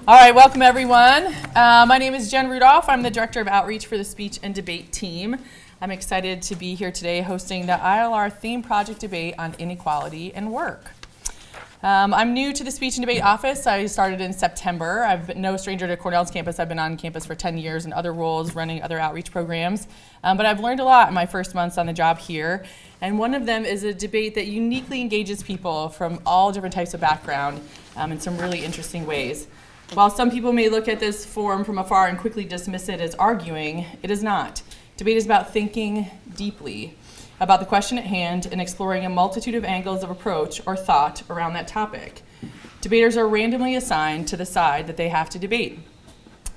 All right, welcome everyone. My name is Jen Rudolph. I'm the Director of Outreach for the Speech and Debate team. I'm excited to be here today hosting the ILR theme project debate on inequality and work. I'm new to the Speech and Debate office. I started in September. I've been no stranger to Cornell's campus. I've been on campus for 10 years in other roles, running other outreach programs. But I've learned a lot in my first months on the job here. And one of them is a debate that uniquely engages people from all different types of background in some really interesting ways. While some people may look at this forum from afar and quickly dismiss it as arguing, it is not. Debate is about thinking deeply about the question at hand and exploring a multitude of angles of approach or thought around that topic. Debaters are randomly assigned to the side that they have to debate.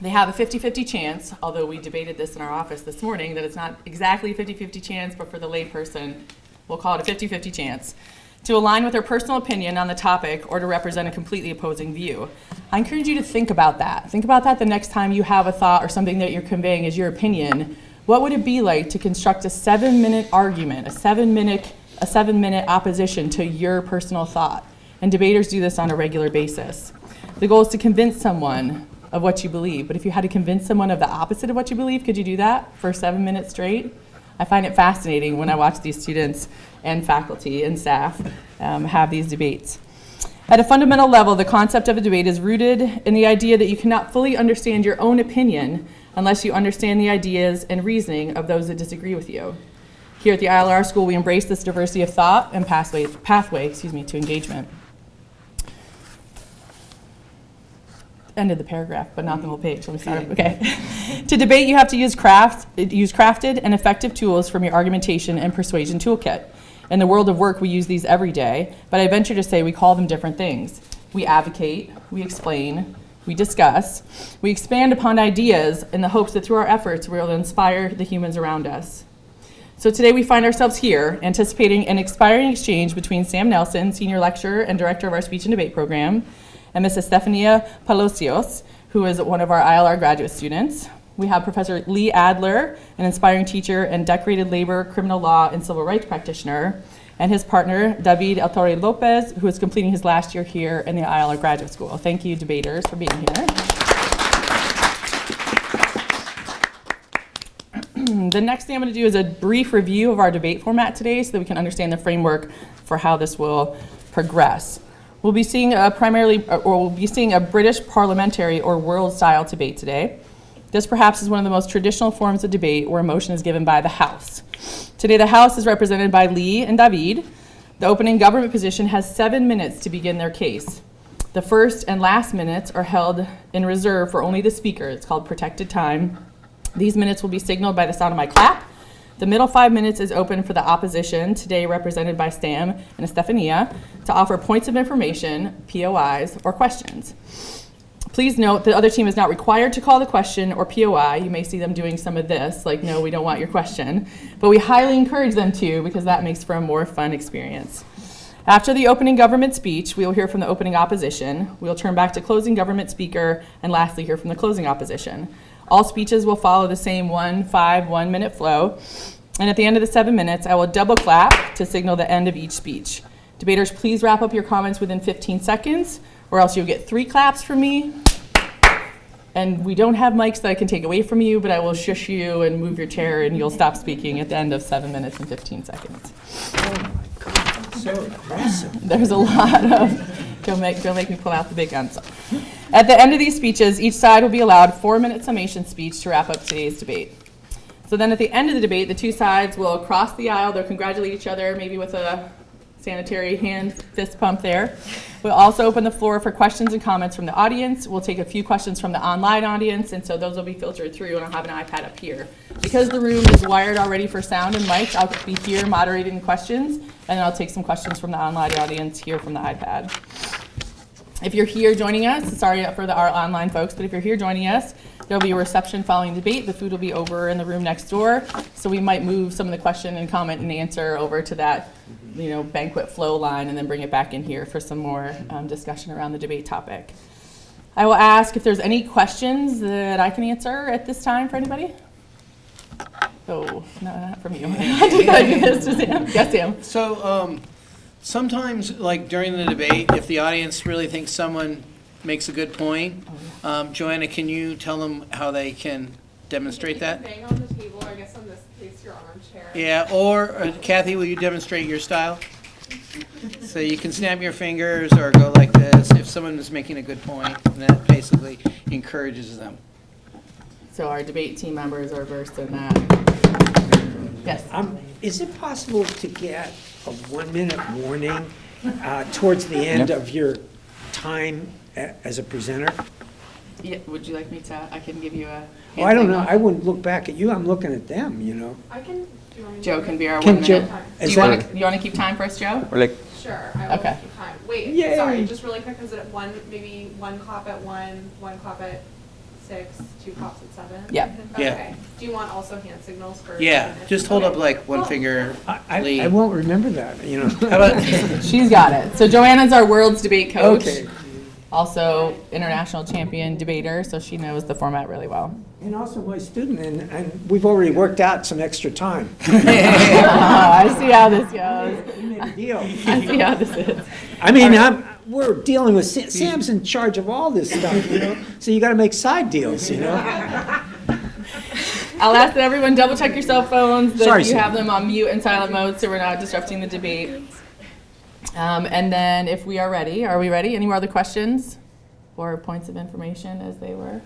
They have a 50-50 chance, although we debated this in our office this morning, that it's not exactly a 50-50 chance, but for the layperson, we'll call it a 50-50 chance, to align with their personal opinion on the topic or to represent a completely opposing view. I encourage you to think about that. Think about that the next time you have a thought or something that you're conveying as your opinion. What would it be like to construct a 7-minute argument, a seven minute opposition to your personal thought? And debaters do this on a regular basis. The goal is to convince someone of what you believe, but if you had to convince someone of the opposite of what you believe, could you do that for 7 minutes straight? I find it fascinating when I watch these students and faculty and staff have these debates. At a fundamental level, the concept of a debate is rooted in the idea that you cannot fully understand your own opinion unless you understand the ideas and reasoning of those that disagree with you. Here at the ILR School, we embrace this diversity of thought and pathway to engagement. Ended the paragraph, but not the whole page. Let me start. Okay. To debate, you have to use crafted and effective tools from your argumentation and persuasion toolkit. In the world of work, we use these every day, but I venture to say we call them different things. We advocate, we explain, we discuss, we expand upon ideas in the hopes that through our efforts, we will inspire the humans around us. So today we find ourselves here anticipating an inspiring exchange between Sam Nelson, Senior Lecturer and Director of our Speech and Debate program, and Mrs. Stefania Palacios, who is one of our ILR graduate students. We have Professor Lee Adler, an inspiring teacher and decorated labor, criminal law, and civil rights practitioner, and his partner, David El Torre Lopez, who is completing his last year here in the ILR Graduate School. Thank you, debaters, for being here. The next thing I'm going to do is a brief review of our debate format today so that we can understand the framework for how this will progress. We'll be seeing a British parliamentary or world-style debate today. This perhaps is one of the most traditional forms of debate where a motion is given by the House. Today the House is represented by Lee and David. The opening government position has 7 minutes to begin their case. The first and last minutes are held in reserve for only the speaker. It's called protected time. These minutes will be signaled by the sound of my clap. The middle 5 minutes is open for the opposition, today represented by Sam and Estefania, to offer points of information, POIs, or questions. Please note the other team is not required to call the question or POI. You may see them doing some of this, like, no, we don't want your question. But we highly encourage them to because that makes for a more fun experience. After the opening government speech, we will hear from the opening opposition. We will turn back to closing government speaker and lastly hear from the closing opposition. All speeches will follow the same 1-minute flow. And at the end of the 7 minutes, I will double clap to signal the end of each speech. Debaters, please wrap up your comments within 15 seconds or else you'll get 3 claps from me. And we don't have mics that I can take away from you, but I will shush you and move your chair and you'll stop speaking at the end of 7 minutes and 15 seconds. Oh my God, that's so aggressive. There's a lot of, don't make me pull out the big guns. At the end of these speeches, each side will be allowed 4-minute summation speech to wrap up today's debate. So then at the end of the debate, the two sides will cross the aisle, they'll congratulate each other, maybe with a sanitary hand fist pump there. We'll also open the floor for questions and comments from the audience. We'll take a few questions from the online audience, and so those will be filtered through, and I'll have an iPad up here. Because the room is wired already for sound and mics, I'll be here moderating the questions, and then I'll take some questions from the online audience here from the iPad. If you're here joining us, sorry for our online folks, but if you're here joining us, there'll be a reception following the debate. The food will be over in the room next door, so we might move some of the question and comment and answer over to that banquet flow line and then bring it back in here for some more discussion around the debate topic. I will ask if there's any questions that I can answer at this time for anybody. Oh, no, not from you. Did I do this to Sam? Yes, Sam. So sometimes, like during the debate, if the audience really thinks someone makes a good point. Joanna, can you tell them how they can demonstrate that? Bang on the table, I guess in this case your armchair. Yeah, or Kathy, will you demonstrate your style? So you can snap your fingers or go like this if someone is making a good point, and that basically encourages them. So our debate team members are versed in that. Yes. Is it possible to get a 1-minute warning towards the end of your time as a presenter? Yeah, would you like me to? I can give you a. Well, I don't know. I wouldn't look back at you. I'm looking at them, you know. I can, do you want me to Joe do can it? be our Can 1 Joe- minute. Do is you that- want to keep time for us, Joe? Or like, Sure, I will Okay. keep time. Wait, Yay. sorry, just really quick, is it maybe one clap at 1, 1 clap at 6, 2 claps at 7? Yeah. Yeah. Okay. Do you want also hand signals for? Yeah, minutes? just hold up Okay. like one Cool. finger. I lead. won't remember that, you know. How about, She's got it. So Joanna's our world's debate coach. Okay. Also international champion debater, so she knows the format really well. And also my student, and we've already worked out some extra time. Oh, I see how this goes. We made a deal. I see how this is. I mean, we're dealing with, Sam's in charge of all this stuff, you know? So you gotta make side deals, you know? I'll ask that everyone double check your cell phones, that Sorry, you Sam. have them on mute and silent mode so we're not disrupting the debate. And then if we are ready, are we ready? Any more other questions or points of information as they were?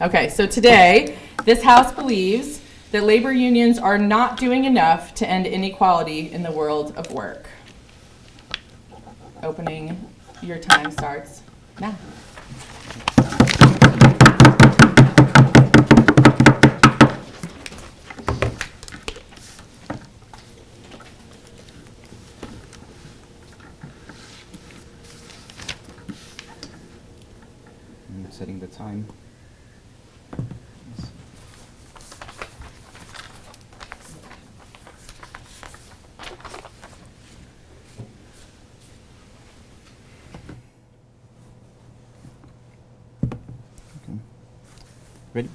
Okay, so today, this House believes that labor unions are not doing enough to end inequality in the world of work. Opening your time starts now. I'm setting the time. Okay. Ready?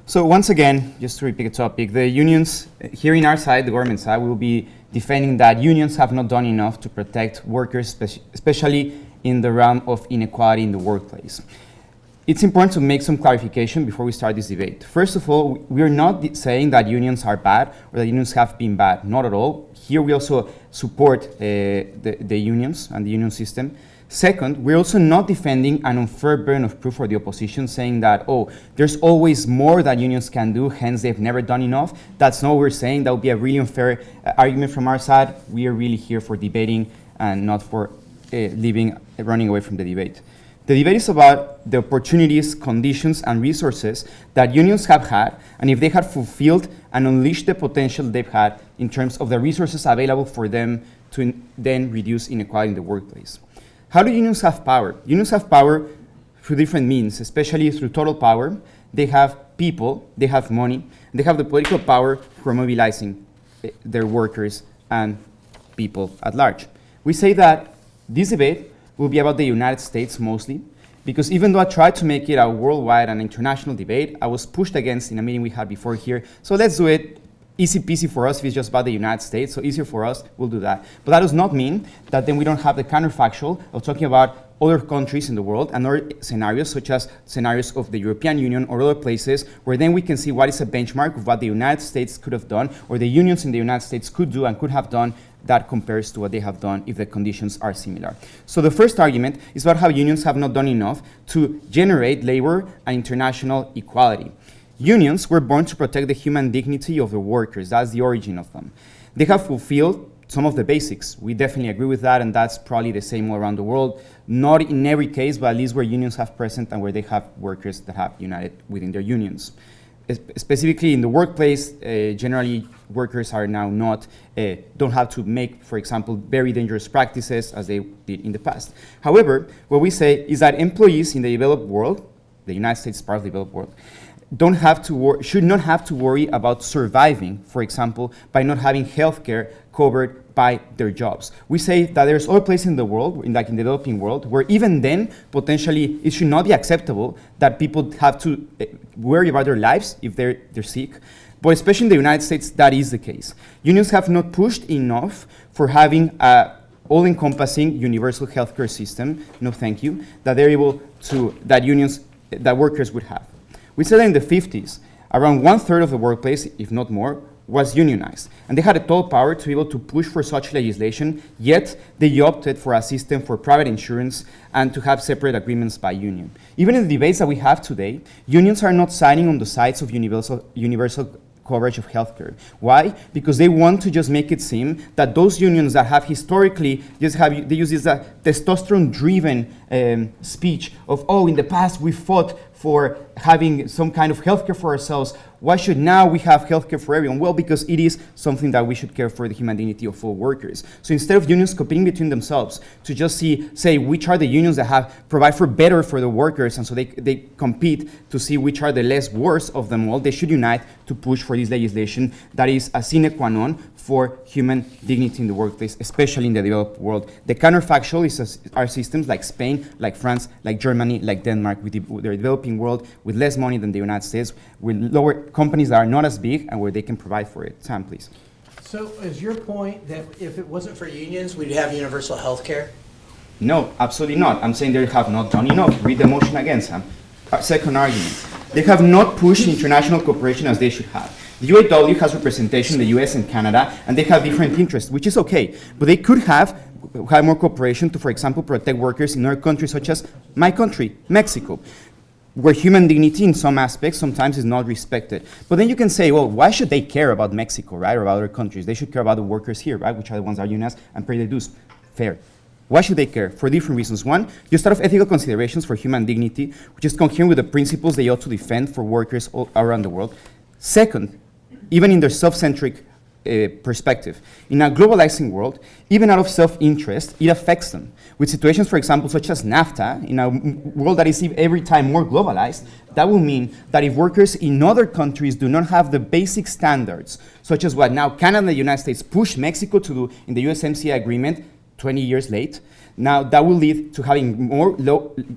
So once again, just to repeat the topic, the unions, here in our side, the government side, we will be defending that unions have not done enough to protect workers, especially in the realm of inequality in the workplace. It's important to make some clarification before we start this debate. First of all, we are not saying that unions are bad or that unions have been bad, not at all. Here we also support the unions and the union system. Second, we're also not defending an unfair burden of proof for the opposition, saying that, oh, there's always more that unions can do, hence they've never done enough. That's not what we're saying. That would be a really unfair argument from our side. We are really here for debating and not for running away from the debate. The debate is about the opportunities, conditions, and resources that unions have had, and if they had fulfilled and unleashed the potential they've had in terms of the resources available for them to then reduce inequality in the workplace. How do unions have power? Unions have power through different means, especially through total power. They have people, they have money, they have the political power for mobilizing their workers and people at large. We say that this debate will be about the United States mostly, because even though I tried to make it a worldwide and international debate, I was pushed against in a meeting we had before here. So let's do it easy peasy for us if it's just about the United States, so easier for us, we'll do that. But that does not mean that then we don't have the counterfactual of talking about other countries in the world and other scenarios, such as scenarios of the European Union or other places, where then we can see what is a benchmark of what the United States could have done, or the unions in the United States could do and could have done that compares to what they have done if the conditions are similar. So the first argument is about how unions have not done enough to generate labor and international equality. Unions were born to protect the human dignity of the workers. That's the origin of them. They have fulfilled some of the basics. We definitely agree with that, and that's probably the same all around the world. Not in every case, but at least where unions have present and where they have workers that have united within their unions. Specifically in the workplace, generally workers are now don't have to make, for example, very dangerous practices as they did in the past. However, what we say is that employees in the developed world, the United States is part of the developed world, should not have to worry about surviving, for example, by not having healthcare covered by their jobs. We say that there's other places in the world, like in the developing world, where even then, potentially, it should not be acceptable that people have to worry about their lives if they're sick. But especially in the United States, that is the case. Unions have not pushed enough for having all-encompassing universal healthcare system, no thank you, that they're able to, that workers would have. We said that in the 50s, around 1/3 of the workplace, if not more, was unionized. And they had a total power to be able to push for such legislation, yet they opted for a system for private insurance and to have separate agreements by union. Even in the debates that we have today, unions are not signing on the sides of universal coverage of healthcare. Why? Because they want to just make it seem that those unions that have historically they use this testosterone-driven speech of, oh, in the past we fought for having some kind of healthcare for ourselves. Why should now we have healthcare for everyone? Well, because it is something that we should care for the human dignity of all workers. So instead of unions competing between themselves to just say which are the unions that provide for better for the workers, and so they compete to see which are the less worse of them all, they should unite to push for this legislation that is a sine qua non for human dignity in the workplace, especially in the developed world. The counterfactual are systems like Spain, like France, like Germany, like Denmark, with the developing world with less money than the United States, with lower companies that are not as big and where they can provide for it. Sam, please. So is your point that if it wasn't for unions, we'd have universal health care? No, absolutely not. I'm saying they have not done enough. Read the motion again, Sam. Second argument. They have not pushed international cooperation as they should have. The UAW has representation in the US and Canada, and they have different interests, which is okay. But they could have more cooperation to, for example, protect workers in other countries, such as my country, Mexico, where human dignity in some aspects sometimes is not respected. But then you can say, well, why should they care about Mexico, right, or about other countries? They should care about the workers here, right, which are the ones that are unionized and pay their dues. Fair. Why should they care? For different reasons. One, just out of ethical considerations for human dignity, which is coherent with the principles they ought to defend for workers all around the world. Second, even in their self-centric perspective. In a globalizing world, even out of self-interest, it affects them. With situations, for example, such as NAFTA, in a world that is every time more globalized, that will mean that if workers in other countries do not have the basic standards, such as what now Canada and the United States push Mexico to do in the USMCA agreement 20 years late, now that will lead to having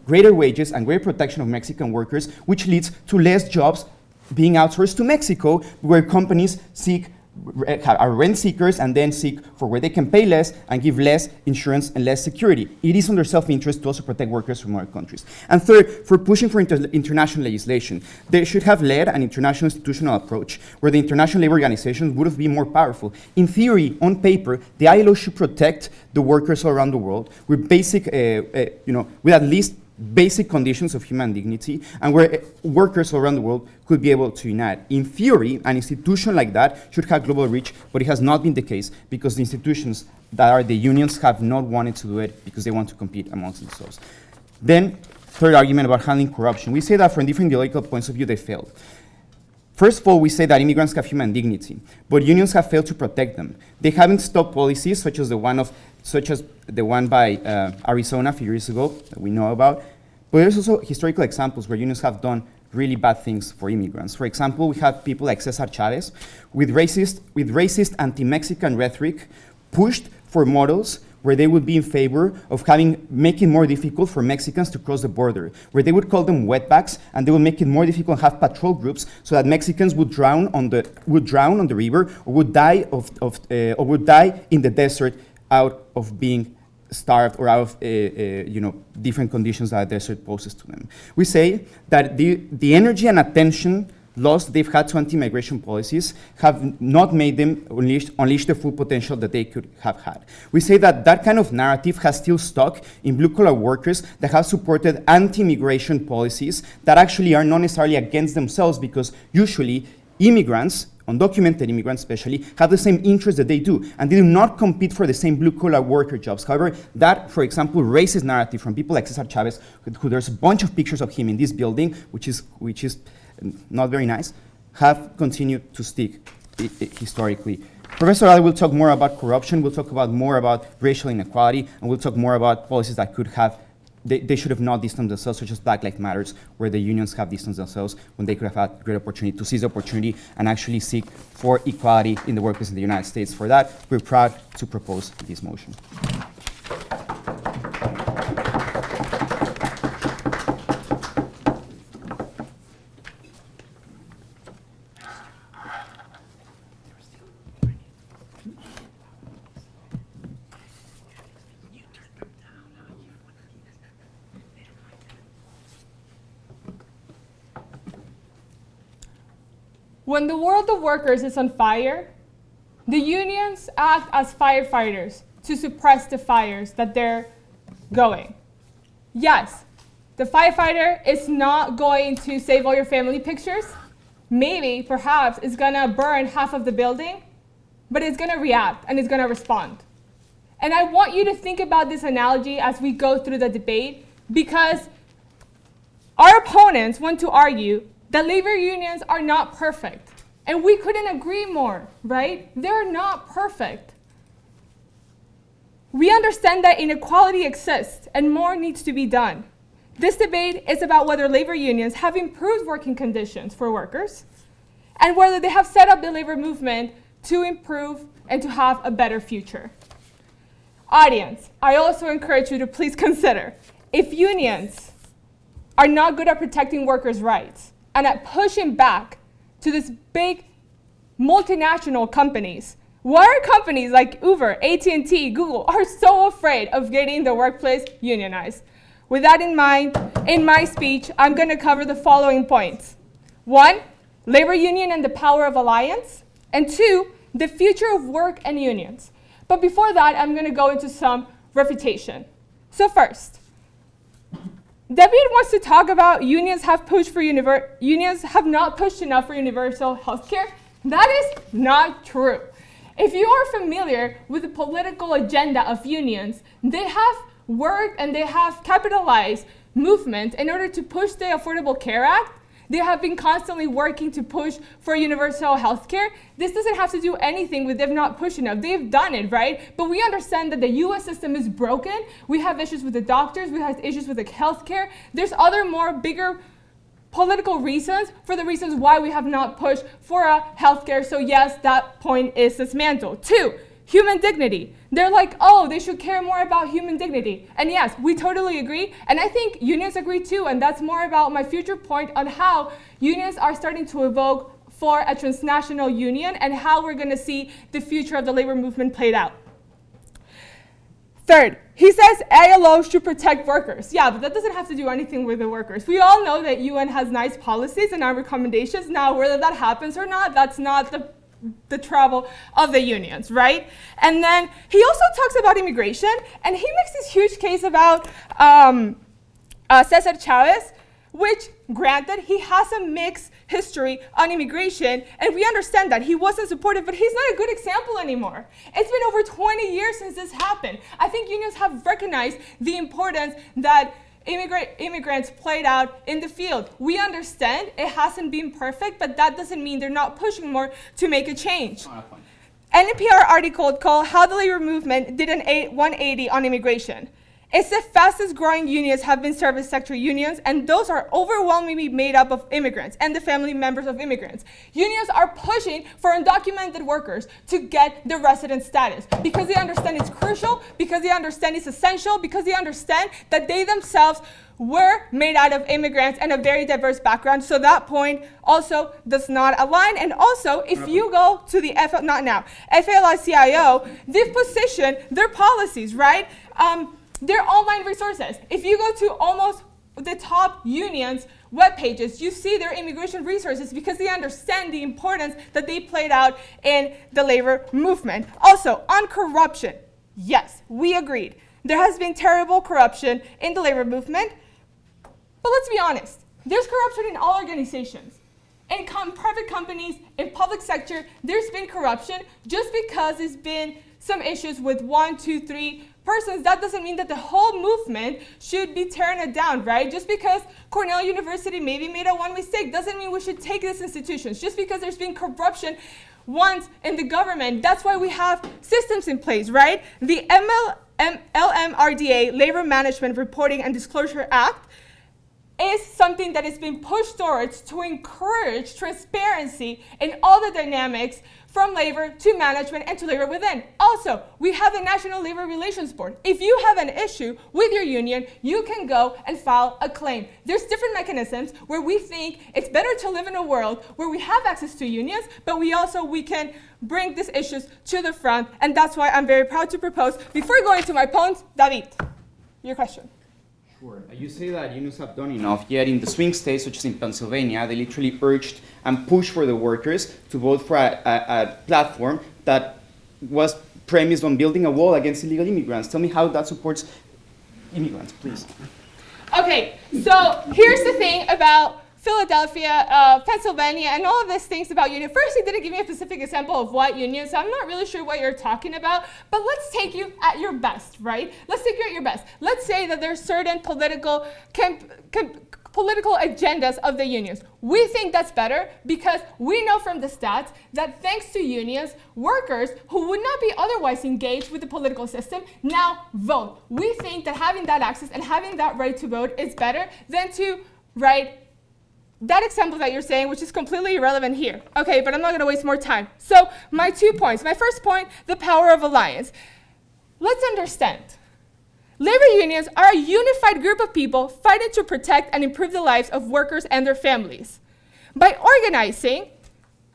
greater wages and greater protection of Mexican workers, which leads to less jobs being outsourced to Mexico, where companies are rent seekers and then seek for where they can pay less and give less insurance and less security. It is under self-interest to also protect workers from other countries. And third, for pushing for international legislation, they should have led an international institutional approach where the international labor organizations would have been more powerful. In theory, on paper, the ILO should protect the workers all around the world with basic, with at least basic conditions of human dignity, and where workers all around the world could be able to unite. In theory, an institution like that should have global reach, but it has not been the case because the institutions that are the unions have not wanted to do it because they want to compete amongst themselves. Then, third argument about handling corruption. We say that from different ideological points of view, they failed. First of all, we say that immigrants have human dignity, but unions have failed to protect them. They haven't stopped policies such as the one by Arizona a few years ago that we know about. But there's also historical examples where unions have done really bad things for immigrants. For example, we have people like Cesar Chavez with racist anti-Mexican rhetoric pushed for models where they would be in favor of making more difficult for Mexicans to cross the border, where they would call them wetbacks and they would make it more difficult and have patrol groups so that Mexicans would drown on the river or would die in the desert out of being starved or out of different conditions that the desert poses to them. We say that the energy and attention lost they've had to anti-migration policies have not made them unleash the full potential that they could have had. We say that that kind of narrative has still stuck in blue-collar workers that have supported anti-migration policies that actually are not necessarily against themselves, because usually immigrants, undocumented immigrants especially, have the same interests that they do, and they do not compete for the same blue-collar worker jobs. However, that, for example, racist narrative from people like Cesar Chavez, who there's a bunch of pictures of him in this building, which is not very nice, have continued to stick historically. Professor Ali will talk more about corruption, we'll talk more about racial inequality, and we'll talk more about policies that could have, they should have not distanced themselves, such as Black Lives Matter, where the unions have distanced themselves when they could have had great opportunity to seize the opportunity and actually seek for equality in the workplace in the United States. For that, we're proud to propose this motion. When the world of workers is on fire, the unions act as firefighters to suppress the fires that they're going. Yes, the firefighter is not going to save all your family pictures. Maybe, perhaps, it's gonna burn half of the building, but it's gonna react and it's gonna respond. And I want you to think about this analogy as we go through the debate, because our opponents want to argue that labor unions are not perfect. And we couldn't agree more, right? They're not perfect. We understand that inequality exists and more needs to be done. This debate is about whether labor unions have improved working conditions for workers and whether they have set up the labor movement to improve and to have a better future. Audience, I also encourage you to please consider, if unions are not good at protecting workers' rights and at pushing back to these big multinational companies, why are companies like Uber, AT&T, Google are so afraid of getting the workplace unionized? With that in mind, in my speech, I'm going to cover the following points. 1, labor union and the power of alliance. And 2, the future of work and unions. But before that, I'm going to go into some refutation. So first, David wants to talk about unions have not pushed enough for universal health care. That is not true. If you are familiar with the political agenda of unions, they have worked and they have capitalized movements in order to push the Affordable Care Act. They have been constantly working to push for universal health care. This doesn't have to do anything with them not pushing enough. They've done it, right? But we understand that the US system is broken. We have issues with the doctors. We have issues with the health care. There's other more bigger political reasons for the reasons why we have not pushed for a health care. So yes, that point is dismantled. 2, human dignity. They're like, oh, they should care more about human dignity. And yes, we totally agree. And I think unions agree too. And that's more about my future point on how unions are starting to evoke for a transnational union and how we're going to see the future of the labor movement played out. 3rd, he says ILO should protect workers. Yeah, but that doesn't have to do anything with the workers. We all know that UN has nice policies and our recommendations. Now, whether that happens or not, that's not the trouble of the unions, right? And then he also talks about immigration, and he makes this huge case about Cesar Chavez, which, granted, he has a mixed history on immigration, and we understand that he wasn't supportive, but he's not a good example anymore. It's been over 20 years since this happened. I think unions have recognized the importance that immigrants played out in the field. We understand it hasn't been perfect, but that doesn't mean they're not pushing more to make a change. An NPR article called How the Labor Movement Did an 180 on Immigration. It's the fastest growing unions have been service sector unions, and those are overwhelmingly made up of immigrants and the family members of immigrants. Unions are pushing for undocumented workers to get the resident status because they understand it's crucial, because they understand it's essential, because they understand that they themselves were made out of immigrants and a very diverse background. So that point also does not align. And also, if you go to the FLI-CIO, they've positioned their policies, right? They're online resources. If you go to almost the top unions' web pages, you see their immigration resources because they understand the importance that they played out in the labor movement. Also, on corruption, yes, we agreed. There has been terrible corruption in the labor movement, but let's be honest, there's corruption in all organizations. In private companies, in public sector, there's been corruption. Just because there's been some issues with 1, 2, 3 persons, that doesn't mean that the whole movement should be tearing it down, right? Just because Cornell University maybe made one mistake doesn't mean we should take these institutions. Just because there's been corruption once in the government, that's why we have systems in place, right? The LMRDA, Labor Management Reporting and Disclosure Act, is something that is being pushed towards to encourage transparency in all the dynamics from labor to management and to labor within. Also, we have the National Labor Relations Board. If you have an issue with your union, you can go and file a claim. There's different mechanisms where we think it's better to live in a world where we have access to unions, but we can bring these issues to the front, and that's why I'm very proud to propose, before going to my points, David, your question. Sure. You say that unions have done enough, yet in the swing states, such as in Pennsylvania, they literally urged and pushed for the workers to vote for a platform that was premised on building a wall against illegal immigrants. Tell me how that supports immigrants, please. Okay, so here's the thing about Philadelphia, Pennsylvania, and all of these things about union. First, he didn't give me a specific example of what union, so I'm not really sure what you're talking about, but let's take you at your best, right? Let's take you at your best. Let's say that there's certain political agendas of the unions. We think that's better because we know from the stats that thanks to unions, workers who would not be otherwise engaged with the political system now vote. We think that having that access and having that right to vote is better than to, right, that example that you're saying, which is completely irrelevant here. Okay, but I'm not going to waste more time. So my 2 points. My first point, the power of alliance. Let's understand. Labor unions are a unified group of people fighting to protect and improve the lives of workers and their families. By organizing,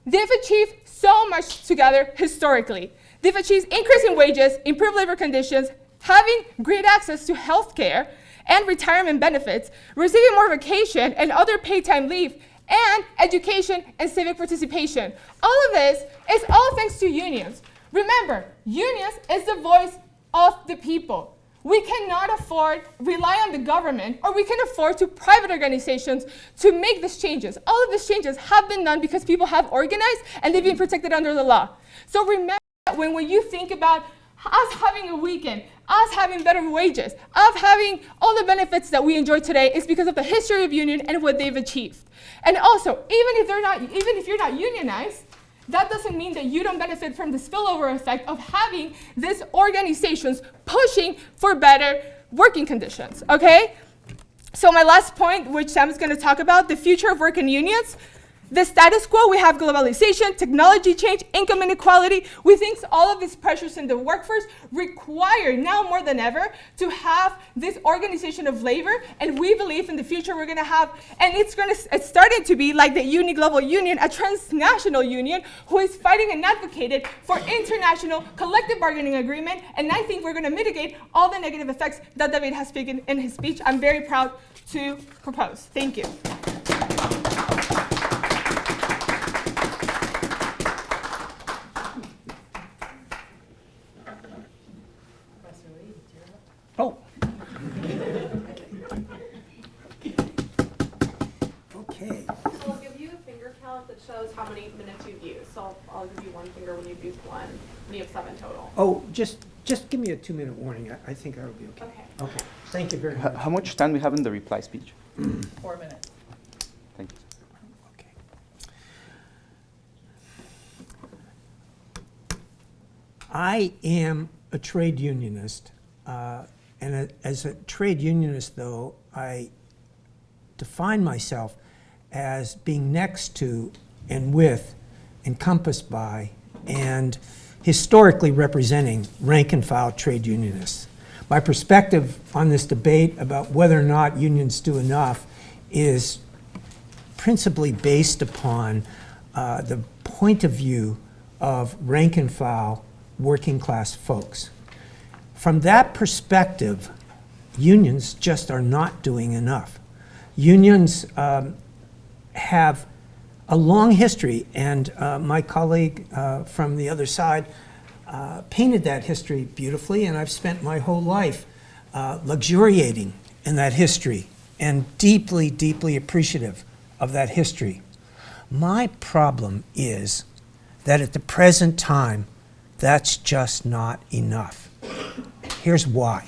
they've achieved so much together historically. They've achieved increasing wages, improved labor conditions, having great access to health care and retirement benefits, receiving more vacation and other paid time leave, and education and civic participation. All of this is all thanks to unions. Remember, unions is the voice of the people. We cannot afford rely on the government, or we can afford to private organizations to make these changes. All of these changes have been done because people have organized and they've been protected under the law. So remember that when you think about us having a weekend, us having better wages, of having all the benefits that we enjoy today is because of the history of union and what they've achieved. And also, even if you're not unionized, that doesn't mean that you don't benefit from the spillover effect of having these organizations pushing for better working conditions, okay? So my last point, which Sam's gonna talk about, the future of work in unions. The status quo, we have globalization, technology change, income inequality. We think all of these pressures in the workforce require now more than ever to have this organization of labor, and we believe in the future we're gonna have, and it's starting to be like the Global Union, a transnational union who is fighting and advocated for international collective bargaining agreement, and I think we're gonna mitigate all the negative effects that David has spoken in his speech. I'm very proud to propose. Thank you. Oh. Okay. So I'll give you a finger count that shows how many minutes you've used. So I'll give you one finger when you've used one, and you have 7 total. Oh, just give me a 2-minute warning. I think that'll be okay. Okay. Okay. Thank you very much. How much time do we have in the reply speech? 4 minutes. Thank you. Okay. I am a trade unionist, and as a trade unionist, though, I define myself as being next to and with, encompassed by, and historically representing rank and file trade unionists. My perspective on this debate about whether or not unions do enough is principally based upon the point of view of rank and file working class folks. From that perspective, unions just are not doing enough. Unions have a long history, and my colleague from the other side painted that history beautifully, and I've spent my whole life luxuriating in that history and deeply, deeply appreciative of that history. My problem is that at the present time, that's just not enough. Here's why.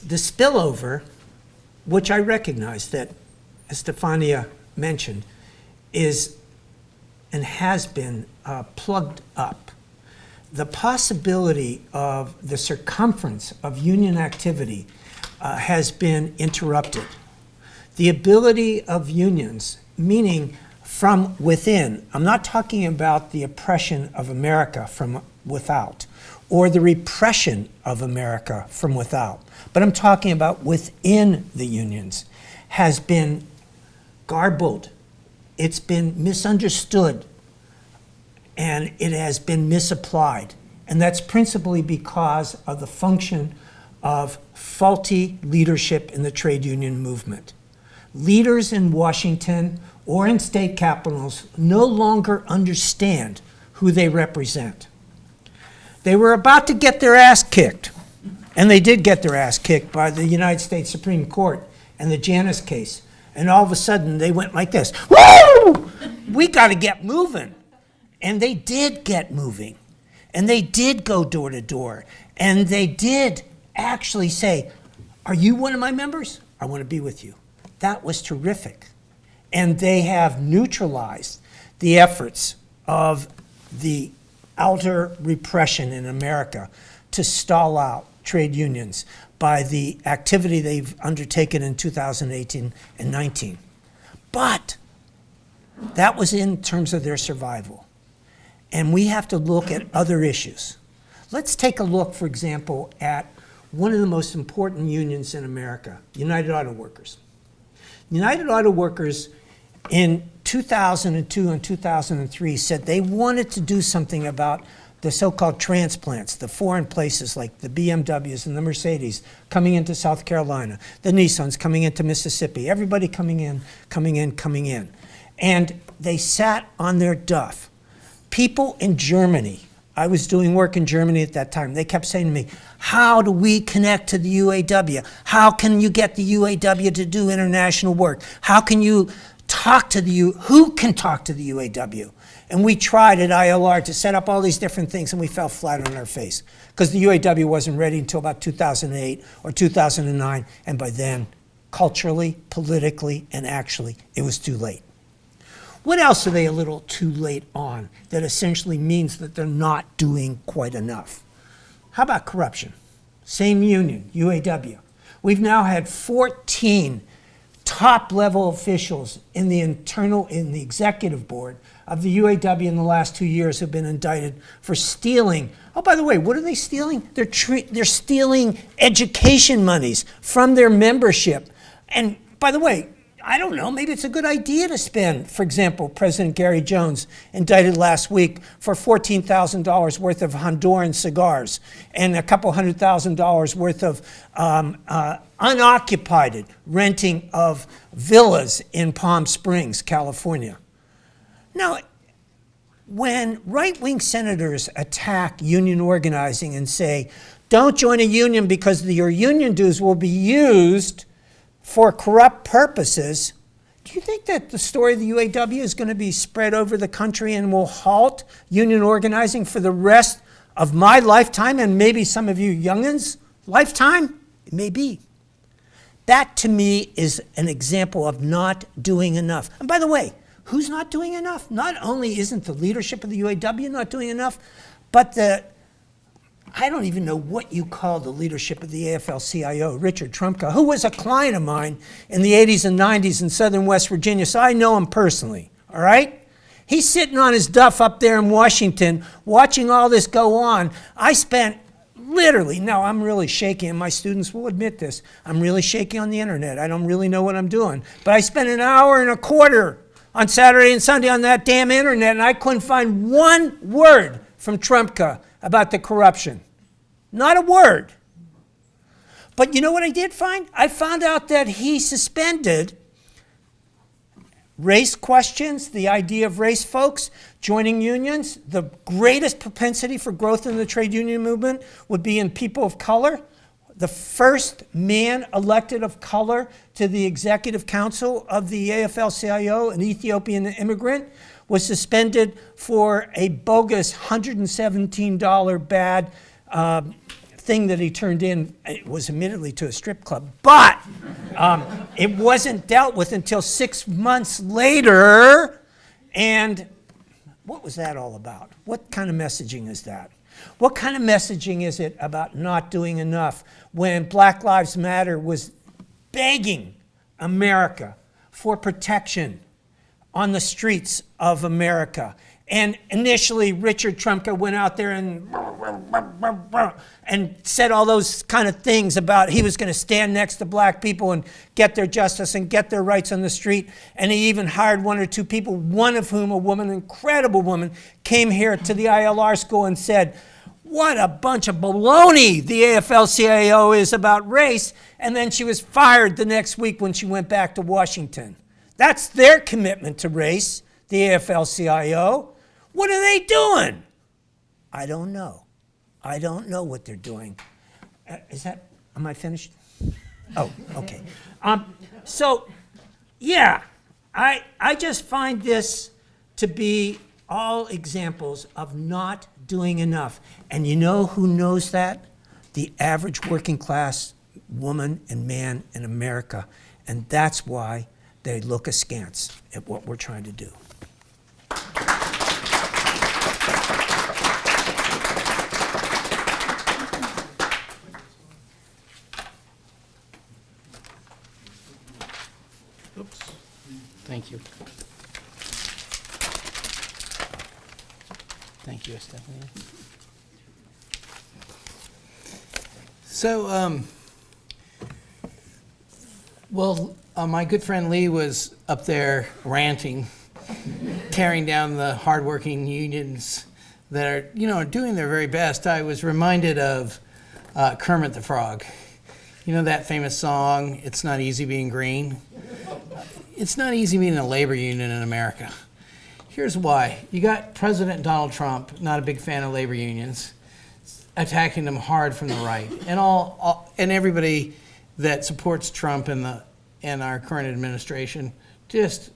The spillover, which I recognize that, as Stefania mentioned, is and has been plugged up. The possibility of the circumference of union activity has been interrupted. The ability of unions, meaning from within, I'm not talking about the oppression of America from without, or the repression of America from without, but I'm talking about within the unions, has been garbled, it's been misunderstood, and it has been misapplied. And that's principally because of the function of faulty leadership in the trade union movement. Leaders in Washington or in state capitals no longer understand who they represent. They were about to get their ass kicked, and they did get their ass kicked by the United States Supreme Court and the Janus case. And all of a sudden, they went like this, woo! We got to get moving. And they did get moving. And they did go door to door. And they did actually say, are you one of my members? I want to be with you. That was terrific. And they have neutralized the efforts of the outer repression in America to stall out trade unions by the activity they've undertaken in 2018 and 19. But that was in terms of their survival. And we have to look at other issues. Let's take a look, for example, at one of the most important unions in America, United Auto Workers. United Auto Workers in 2002 and 2003 said they wanted to do something about the so-called transplants, the foreign places like the BMWs and the Mercedes coming into South Carolina, the Nissans coming into Mississippi, everybody coming in. And they sat on their duff. People in Germany, I was doing work in Germany at that time, they kept saying to me, how do we connect to the UAW? How can you get the UAW to do international work? How can you talk to who can talk to the UAW? And we tried at ILR to set up all these different things, and we fell flat on our face because the UAW wasn't ready until about 2008 or 2009, and by then, culturally, politically, and actually, it was too late. What else are they a little too late on that essentially means that they're not doing quite enough? How about corruption? Same union, UAW. We've now had 14 top-level officials in the executive board of the UAW in the last 2 years have been indicted for stealing. Oh, by the way, what are they stealing? They're stealing education monies from their membership. And by the way, I don't know, maybe it's a good idea to spend, for example, President Gary Jones indicted last week for $14,000 worth of Honduran cigars and a couple $100,000 worth of unoccupied renting of villas in Palm Springs, California. Now, when right-wing senators attack union organizing and say, don't join a union because your union dues will be used for corrupt purposes, do you think that the story of the UAW is going to be spread over the country and will halt union organizing for the rest of my lifetime and maybe some of you youngins' lifetime? It may be. That, to me, is an example of not doing enough. And by the way, who's not doing enough? Not only isn't the leadership of the UAW not doing enough, but I don't even know what you call the leadership of the AFL-CIO, Richard Trumka, who was a client of mine in the 80s and 90s in southern West Virginia, so I know him personally, all right? He's sitting on his duff up there in Washington watching all this go on. I spent literally, no, I'm really shaky, and my students will admit this, I'm really shaky on the internet. I don't really know what I'm doing. But I spent an hour and a quarter on Saturday and Sunday on that damn internet, and I couldn't find one word from Trumka about the corruption. Not a word. But you know what I did find? I found out that he suspended race questions, the idea of race folks joining unions. The greatest propensity for growth in the trade union movement would be in people of color. The first man elected of color to the executive council of the AFL-CIO, an Ethiopian immigrant, was suspended for a bogus $117 bad thing that he turned in. It was admittedly to a strip club, but it wasn't dealt with until 6 months later. And what was that all about? What kind of messaging is that? What kind of messaging is it about not doing enough when Black Lives Matter was begging America for protection on the streets of America? And initially, Richard Trumka went out there and said all those kind of things about he was going to stand next to black people and get their justice and get their rights on the street. And he even hired one or two people, one of whom, a woman, an incredible woman, came here to the ILR school and said, what a bunch of baloney the AFL-CIO is about race, and then she was fired the next week when she went back to Washington. That's their commitment to race, the AFL-CIO. What are they doing? I don't know. I don't know what they're doing. Am I finished? Oh, okay. So, yeah, I just find this to be all examples of not doing enough. And you know who knows that? The average working class woman and man in America. And that's why they look askance at what we're trying to do. Oops. Thank you. Thank you, Stephanie. So, my good friend Lee was up there ranting, tearing down the hardworking unions that are, doing their very best. I was reminded of Kermit the Frog. You know that famous song, "It's Not Easy Being Green"? It's not easy being a labor union in America. Here's why. You got President Donald Trump, not a big fan of labor unions, attacking them hard from the right. And everybody that supports Trump and our current administration just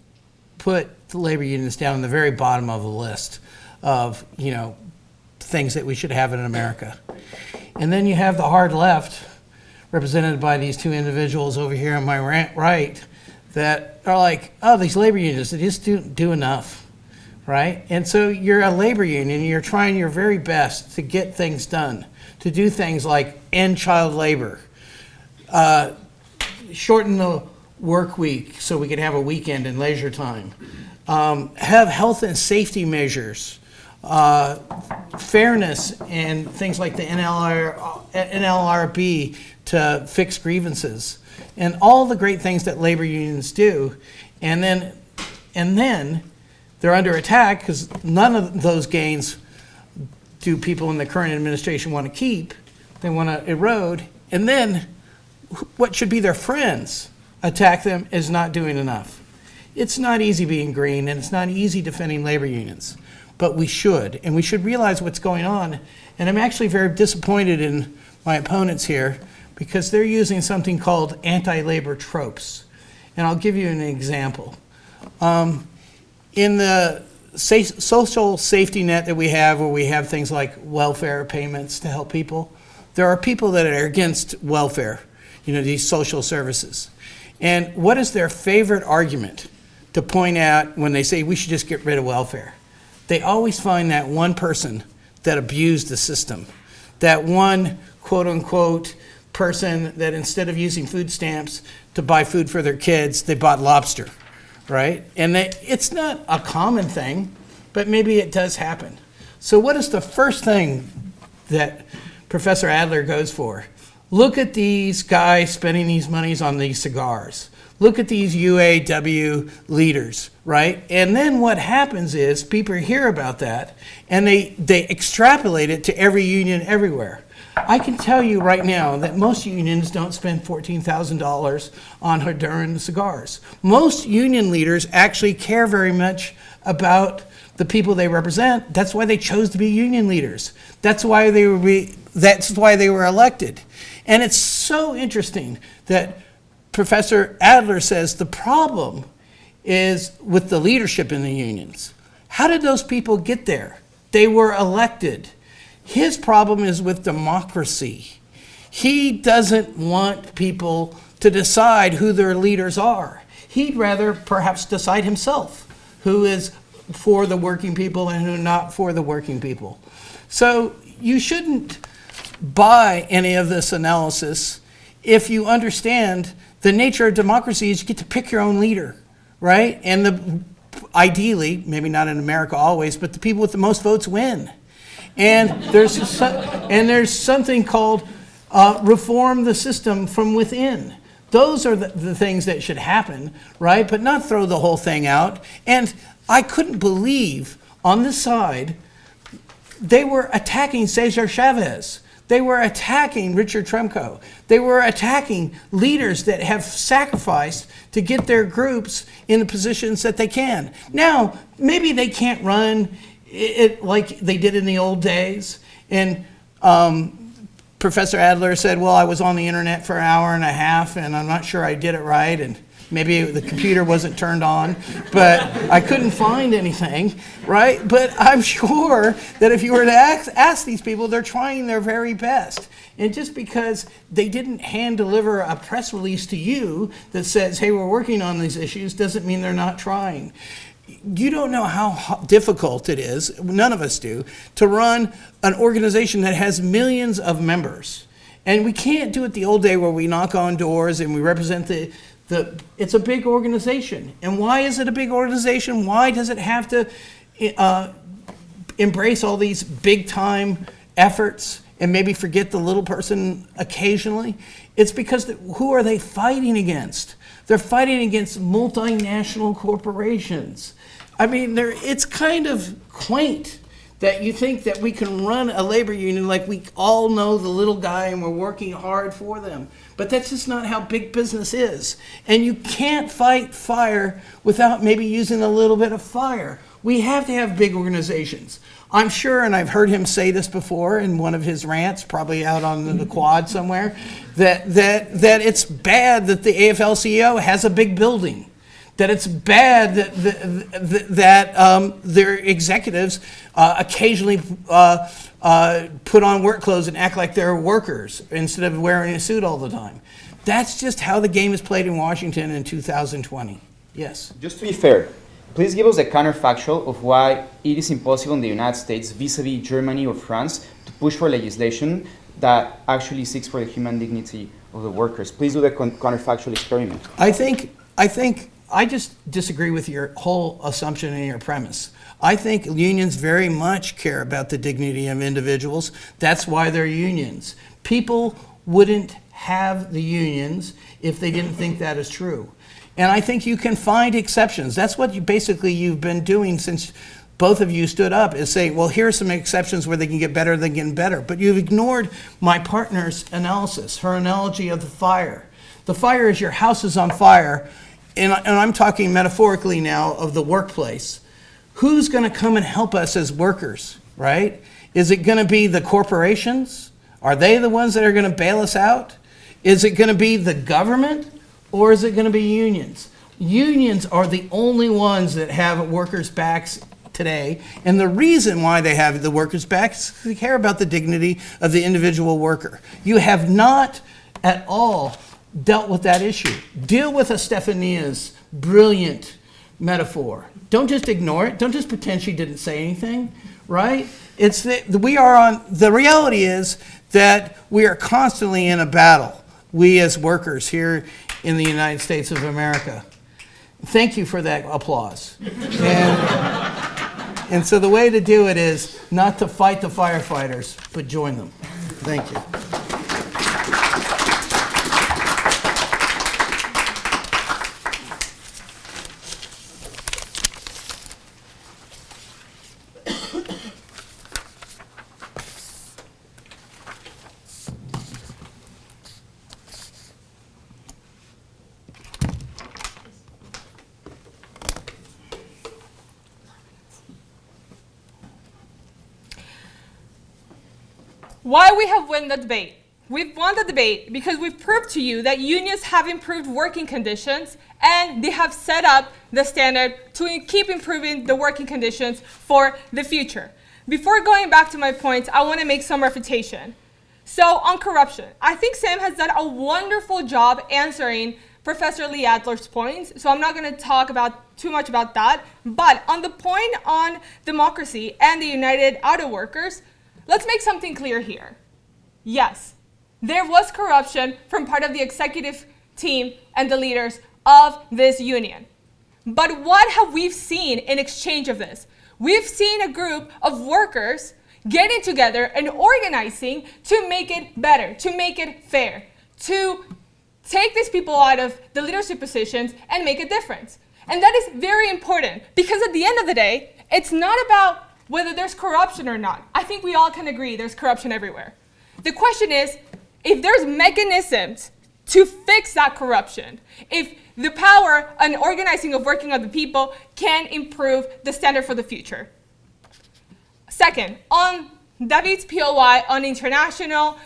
put the labor unions down in the very bottom of the list of, things that we should have in America. And then you have the hard left, represented by these two individuals over here on my right, that are like, oh, these labor unions, they just don't do enough, right? And so you're a labor union, and you're trying your very best to get things done, to do things like end child labor, shorten the work week so we can have a weekend and leisure time, have health and safety measures, fairness and things like the NLRB to fix grievances, and all the great things that labor unions do. And then they're under attack because none of those gains do people in the current administration want to keep. They want to erode. And then what should be their friends attack them as not doing enough. It's not easy being green, and it's not easy defending labor unions. But we should, and we should realize what's going on. And I'm actually very disappointed in my opponents here because they're using something called anti-labor tropes. And I'll give you an example. In the social safety net that we have, where we have things like welfare payments to help people, there are people that are against welfare, these social services. And what is their favorite argument to point out when they say we should just get rid of welfare? They always find that one person that abused the system, that one quote unquote person that instead of using food stamps to buy food for their kids, they bought lobster, right? And it's not a common thing, but maybe it does happen. So what is the first thing that Professor Adler goes for? Look at these guys spending these monies on these cigars. Look at these UAW leaders, right? And then what happens is people hear about that and they extrapolate it to every union everywhere. I can tell you right now that most unions don't spend $14,000 on Honduran cigars. Most union leaders actually care very much about the people they represent. That's why they chose to be union leaders. That's why they were elected. And it's so interesting that Professor Adler says the problem is with the leadership in the unions. How did those people get there? They were elected. His problem is with democracy. He doesn't want people to decide who their leaders are. He'd rather perhaps decide himself who is for the working people and who not for the working people. So you shouldn't buy any of this analysis if you understand the nature of democracy is you get to pick your own leader, right? And ideally, maybe not in America always, but the people with the most votes win. And there's something called reform the system from within. Those are the things that should happen, right? But not throw the whole thing out. And I couldn't believe on this side they were attacking Cesar Chavez. They were attacking Richard Trumko. They were attacking leaders that have sacrificed to get their groups in the positions that they can. Now, maybe they can't run it like they did in the old days. And Professor Adler said, well, I was on the internet for an hour and a half, and I'm not sure I did it right, and maybe the computer wasn't turned on, but I couldn't find anything, right? But I'm sure that if you were to ask these people, they're trying their very best. And just because they didn't hand deliver a press release to you that says, hey, we're working on these issues, doesn't mean they're not trying. You don't know how difficult it is, none of us do, to run an organization that has millions of members. And we can't do it the old day where we knock on doors and we represent it's a big organization. And why is it a big organization? Why does it have to embrace all these big time efforts and maybe forget the little person occasionally? It's because who are they fighting against? They're fighting against multinational corporations. I mean, it's kind of quaint that you think that we can run a labor union like we all know the little guy and we're working hard for them. But that's just not how big business is. And you can't fight fire without maybe using a little bit of fire. We have to have big organizations. I'm sure, and I've heard him say this before in one of his rants, probably out on the quad somewhere, that it's bad that the AFL-CIO has a big building. That it's bad that their executives occasionally put on work clothes and act like they're workers instead of wearing a suit all the time. That's just how the game is played in Washington in 2020. Yes? Just to be fair, please give us a counterfactual of why it is impossible in the United States vis-a-vis Germany or France to push for legislation that actually seeks for the human dignity of the workers. Please do the counterfactual experiment. I just disagree with your whole assumption and your premise. I think unions very much care about the dignity of individuals. That's why they're unions. People wouldn't have the unions if they didn't think that is true. And I think you can find exceptions. That's what you've been doing since both of you stood up, is say, well, here are some exceptions where they can get better, they can get better. But you've ignored my partner's analysis, her analogy of the fire. The fire is your house is on fire. And I'm talking metaphorically now of the workplace. Who's going to come and help us as workers, right? Is it going to be the corporations? Are they the ones that are going to bail us out? Is it going to be the government, or is it going to be unions? Unions are the only ones that have workers' backs today. And the reason why they have the workers' backs is they care about the dignity of the individual worker. You have not at all dealt with that issue. Deal with Estefania's brilliant metaphor. Don't just ignore it. Don't just pretend she didn't say anything, right? The reality is that we are constantly in a battle, we as workers here in the United States of America. Thank you for that applause. And so the way to do it is not to fight the firefighters, but join them. Thank you. Why we have won the debate? We've won the debate because we've proved to you that unions have improved working conditions and they have set up the standard to keep improving the working conditions for the future. Before going back to my points, I want to make some refutation. So on corruption, I think Sam has done a wonderful job answering Professor Lee Adler's points, so I'm not going to talk too much about that. But on the point on democracy and the United Auto Workers, let's make something clear here. Yes, there was corruption from part of the executive team and the leaders of this union. But what have we seen in exchange of this? We've seen a group of workers getting together and organizing to make it better, to make it fair, to take these people out of the leadership positions and make a difference. And that is very important because at the end of the day, it's not about whether there's corruption or not. I think we all can agree there's corruption everywhere. The question is, if there's mechanisms to fix that corruption, if the power and organizing of working of the people can improve the standard for the future. Second, on David's POI on international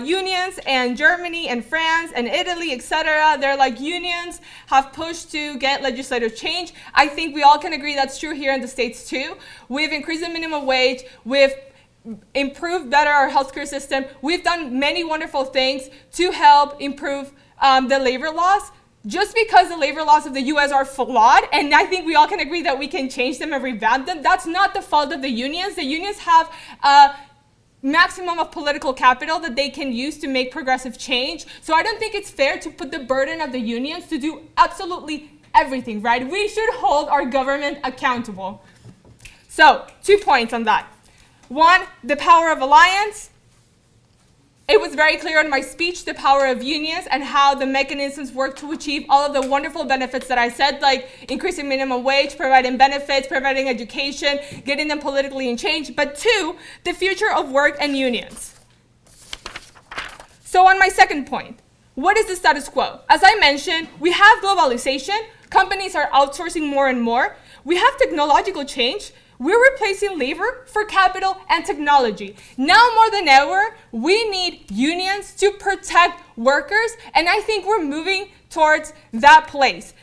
unions and Germany and France and Italy, etc. They're like unions have pushed to get legislative change. I think we all can agree that's true here in the States too. We've increased the minimum wage. We've improved better our healthcare system. We've done many wonderful things to help improve the labor laws. Just because the labor laws of the US are flawed, and I think we all can agree that we can change them and revamp them, that's not the fault of the unions. The unions have a maximum of political capital that they can use to make progressive change. So I don't think it's fair to put the burden of the unions to do absolutely everything, right? We should hold our government accountable. So 2 points on that. One, the power of alliance. It was very clear in my speech, the power of unions and how the mechanisms work to achieve all of the wonderful benefits that I said, like increasing minimum wage, providing benefits, providing education, getting them politically engaged. But 2, the future of work and unions. So on my second point, what is the status quo? As I mentioned, we have globalization. Companies are outsourcing more and more. We have technological change. We're replacing labor for capital and technology. Now more than ever, we need unions to protect workers, and I think we're moving towards that place.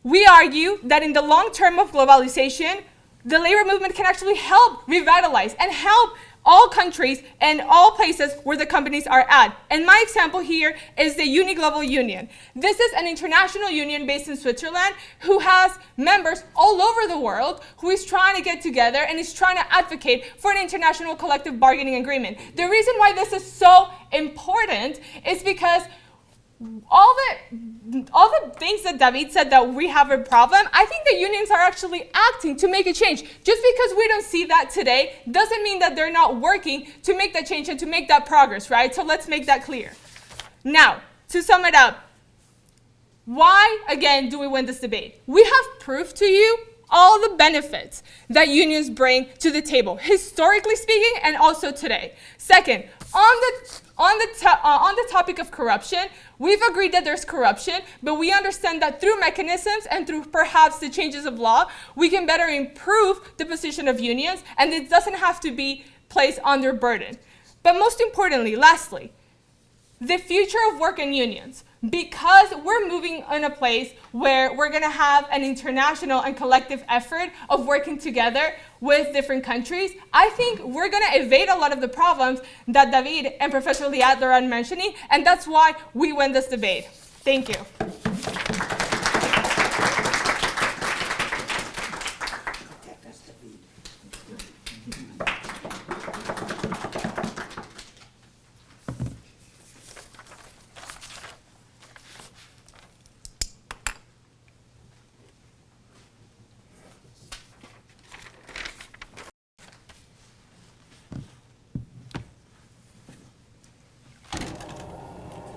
We argue that in the long term of globalization, the labor movement can actually help revitalize and help all countries and all places where the companies are at. And my example here is the Uniglobal Union. This is an international union based in Switzerland who has members all over the world who is trying to get together and is trying to advocate for an international collective bargaining agreement. The reason why this is so important is because all the things that David said that we have a problem, I think the unions are actually acting to make a change. Just because we don't see that today doesn't mean that they're not working to make that change and to make that progress, right? So let's make that clear. Now, to sum it up, why, again, do we win this debate? We have proof to you all the benefits that unions bring to the table, historically speaking, and also today. Second, on the topic of corruption, we've agreed that there's corruption, but we understand that through mechanisms and through perhaps the changes of law, we can better improve the position of unions, and it doesn't have to be placed under burden. But most importantly, lastly, the future of work and unions. Because we're moving in a place where we're going to have an international and collective effort of working together with different countries, I think we're going to evade a lot of the problems that David and Professor Liadler are mentioning, and that's why we win this debate. Thank you.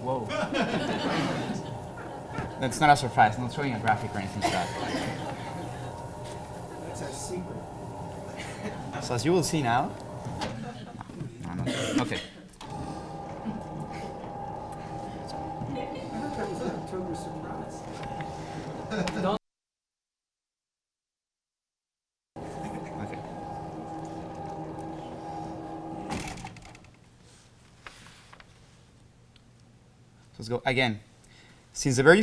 Whoa. That's not a surprise. I'm not showing a graphic or anything like that. That's our secret. So as you will see now. No, I'm not sure. Okay. That was an October surprise. Okay. Let's go again. Since the very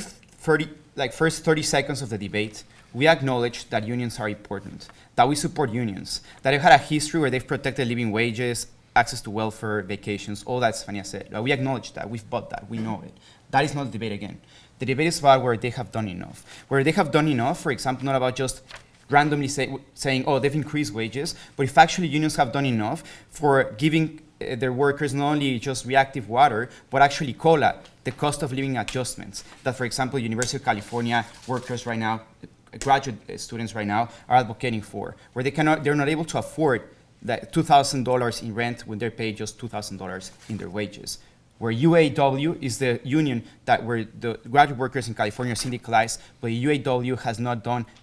first 30 seconds of the debate, we acknowledge that unions are important, that we support unions, that they've had a history where they've protected living wages, access to welfare, vacations, all that Stefania said. We acknowledge that, we've bought that, we know it. That is not the debate again. The debate is about where they have done enough. Where they have done enough, for example, not about just randomly saying, oh, they've increased wages, but if actually unions have done enough for giving their workers not only just reactive water, but actually COLA, the cost of living adjustments, that, for example, University of California workers right now, graduate students right now, are advocating for, where they're not able to afford that $2,000 in rent when they're paid just $2,000 in their wages. where UAW is the union where the graduate workers in California are syndicalized, but UAW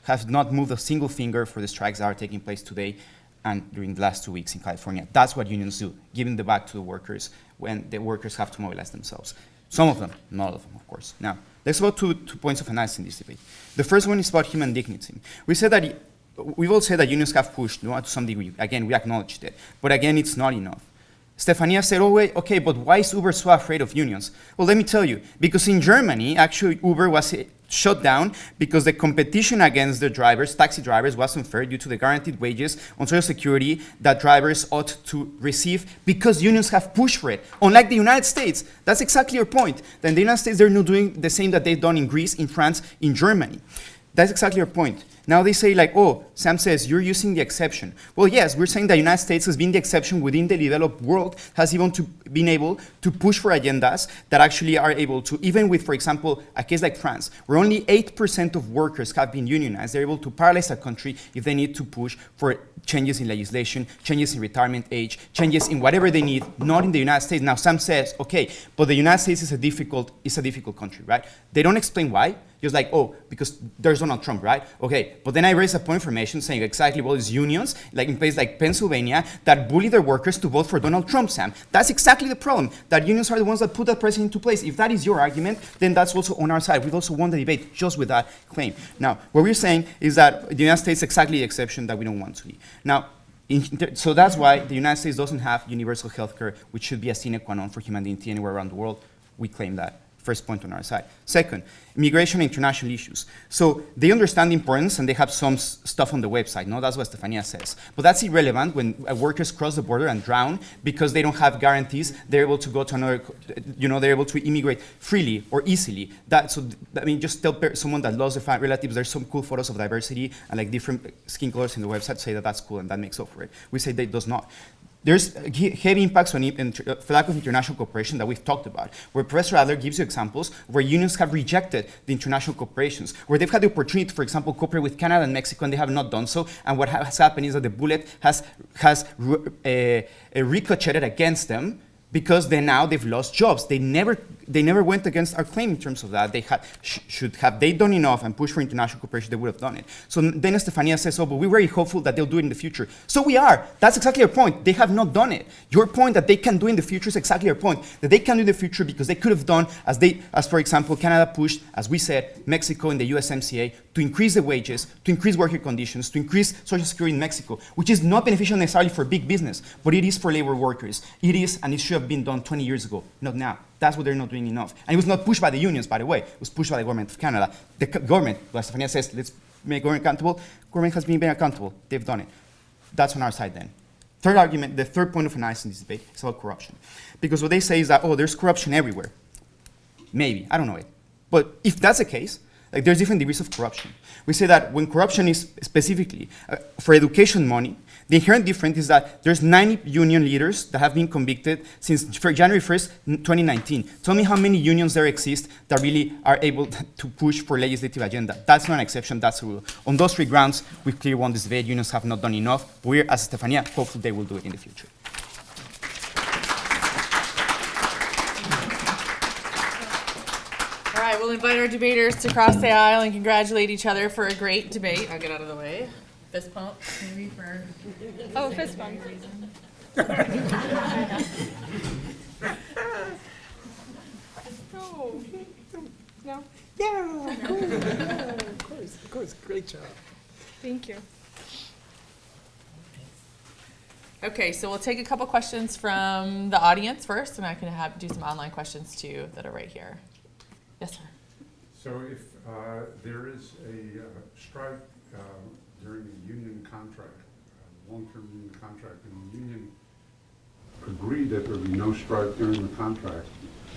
has not moved a single finger for the strikes that are taking place today and during the last 2 weeks in California. That's what unions do, giving the back to the workers when the workers have to mobilize themselves. Some of them, not all of them, of course. Now, let's go to 2 points of analysis in this debate. The first one is about human dignity. We've all said that unions have pushed, to some degree. Again, we acknowledged it. But again, it's not enough. Stefania said, oh, wait, okay, but why is Uber so afraid of unions? Well, let me tell you. Because in Germany, actually, Uber was shut down because the competition against the drivers, taxi drivers, was unfair due to the guaranteed wages on Social Security that drivers ought to receive because unions have pushed for it. Unlike the United States, that's exactly your point. Then the United States, they're not doing the same that they've done in Greece, in France, in Germany. That's exactly your point. Now they say like, oh, Sam says, you're using the exception. Well, yes, we're saying the United States has been the exception within the developed world, has even been able to push for agendas that actually are able to, even with, for example, a case like France, where only 8% of workers have been unionized, they're able to paralyze a country if they need to push for changes in legislation, changes in retirement age, changes in whatever they need, not in the United States. Now Sam says, okay, but the United States is a difficult country, right? They don't explain why. Just like, oh, because there's Donald Trump, right? Okay, but then I raise a point of information saying exactly what is unions, like in places like Pennsylvania, that bully their workers to vote for Donald Trump, Sam. That's exactly the problem, that unions are the ones that put that president into place. If that is your argument, then that's also on our side. We've also won the debate just with that claim. Now, what we're saying is that the United States is exactly the exception that we don't want to be. Now, so that's why the United States doesn't have universal health care, which should be a sine qua non for human dignity anywhere around the world. We claim that. First point on our side. Second, immigration and international issues. So they understand the importance and they have some stuff on the website. No, that's what Stefania says. But that's irrelevant when workers cross the border and drown because they don't have guarantees. They're able to go to another, they're able to immigrate freely or easily. Just tell someone that lost their relatives, there's some cool photos of diversity and like different skin colors in the website, say that that's cool and that makes up for it. We say that it does not. There's heavy impacts on lack of international cooperation that we've talked about, where Professor Adler gives you examples where unions have rejected the international cooperations, where they've had the opportunity, for example, cooperate with Canada and Mexico, and they have not done so. And what has happened is that the bullet has ricocheted against them because now they've lost jobs. They never went against our claim in terms of that. They should have they done enough and pushed for international cooperation, they would have done it. So then Stefania says, oh, but we're very hopeful that they'll do it in the future. So we are. That's exactly your point. They have not done it. Your point that they can do in the future is exactly your point. That they can do in the future because they could have done, as for example, Canada pushed, as we said, Mexico in the USMCA, to increase the wages, to increase working conditions, to increase Social Security in Mexico, which is not beneficial necessarily for big business, but it is for labor workers. It is, and it should have been done 20 years ago, not now. That's what they're not doing enough. And it was not pushed by the unions, by the way. It was pushed by the government of Canada. The government, like Stefania says, let's make government accountable. Government has been very accountable. They've done it. That's on our side then. Third argument, the third point of analysis in this debate is about corruption. Because what they say is that, oh, there's corruption everywhere. Maybe, I don't know it. But if that's the case, like there's different degrees of corruption. We say that when corruption is specifically for education money, the inherent difference is that there's 90 union leaders that have been convicted since January 1st, 2019. Tell me how many unions there exist that really are able to push for legislative agenda. That's not an exception, that's a rule. On those 3 grounds, we've clearly won this debate. Unions have not done enough. We're, as Stefania, hopeful they will do it in the future. All right, we'll invite our debaters to cross the aisle and congratulate each other for a great debate. I'll get out of the way. Fist pump, maybe for. Oh, fist bump. No. No. Yeah, of course, great job. Thank you. Okay, so we'll take a couple questions from the audience first, and I can do some online questions too that are right here. Yes, sir. So if there is a strike during a union contract, long-term union contract, and the union agreed that there would be no strike during the contract,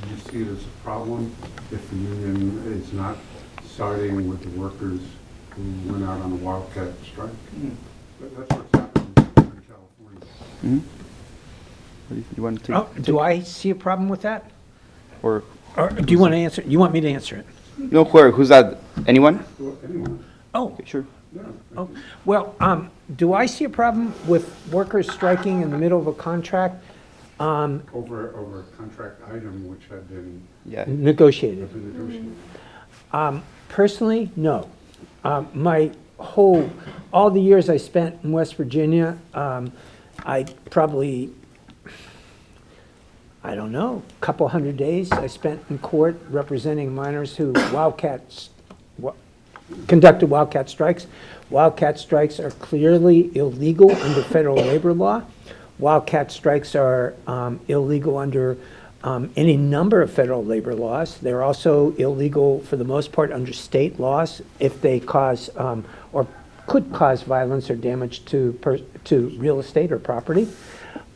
do you see it as a problem if the union is not siding with the workers who went out on a wildcat strike? But that's what's happening in California. You want to take, Do I see a problem with that? or Or do you want to answer? You want me to answer it? no? Who's that? Anyone? Well, anyone, Oh, Okay, sure. yeah. oh, well, do I see a problem with workers striking in the middle of a contract? over a contract item which had been Yeah. Negotiated. negotiated. Personally, no. All the years I spent in West Virginia, I probably, I don't know, a couple hundred days I spent in court representing miners who conducted wildcat strikes. Wildcat strikes are clearly illegal under federal labor law. Wildcat strikes are illegal under any number of federal labor laws. They're also illegal for the most part under state laws if they cause or could cause violence or damage to real estate or property.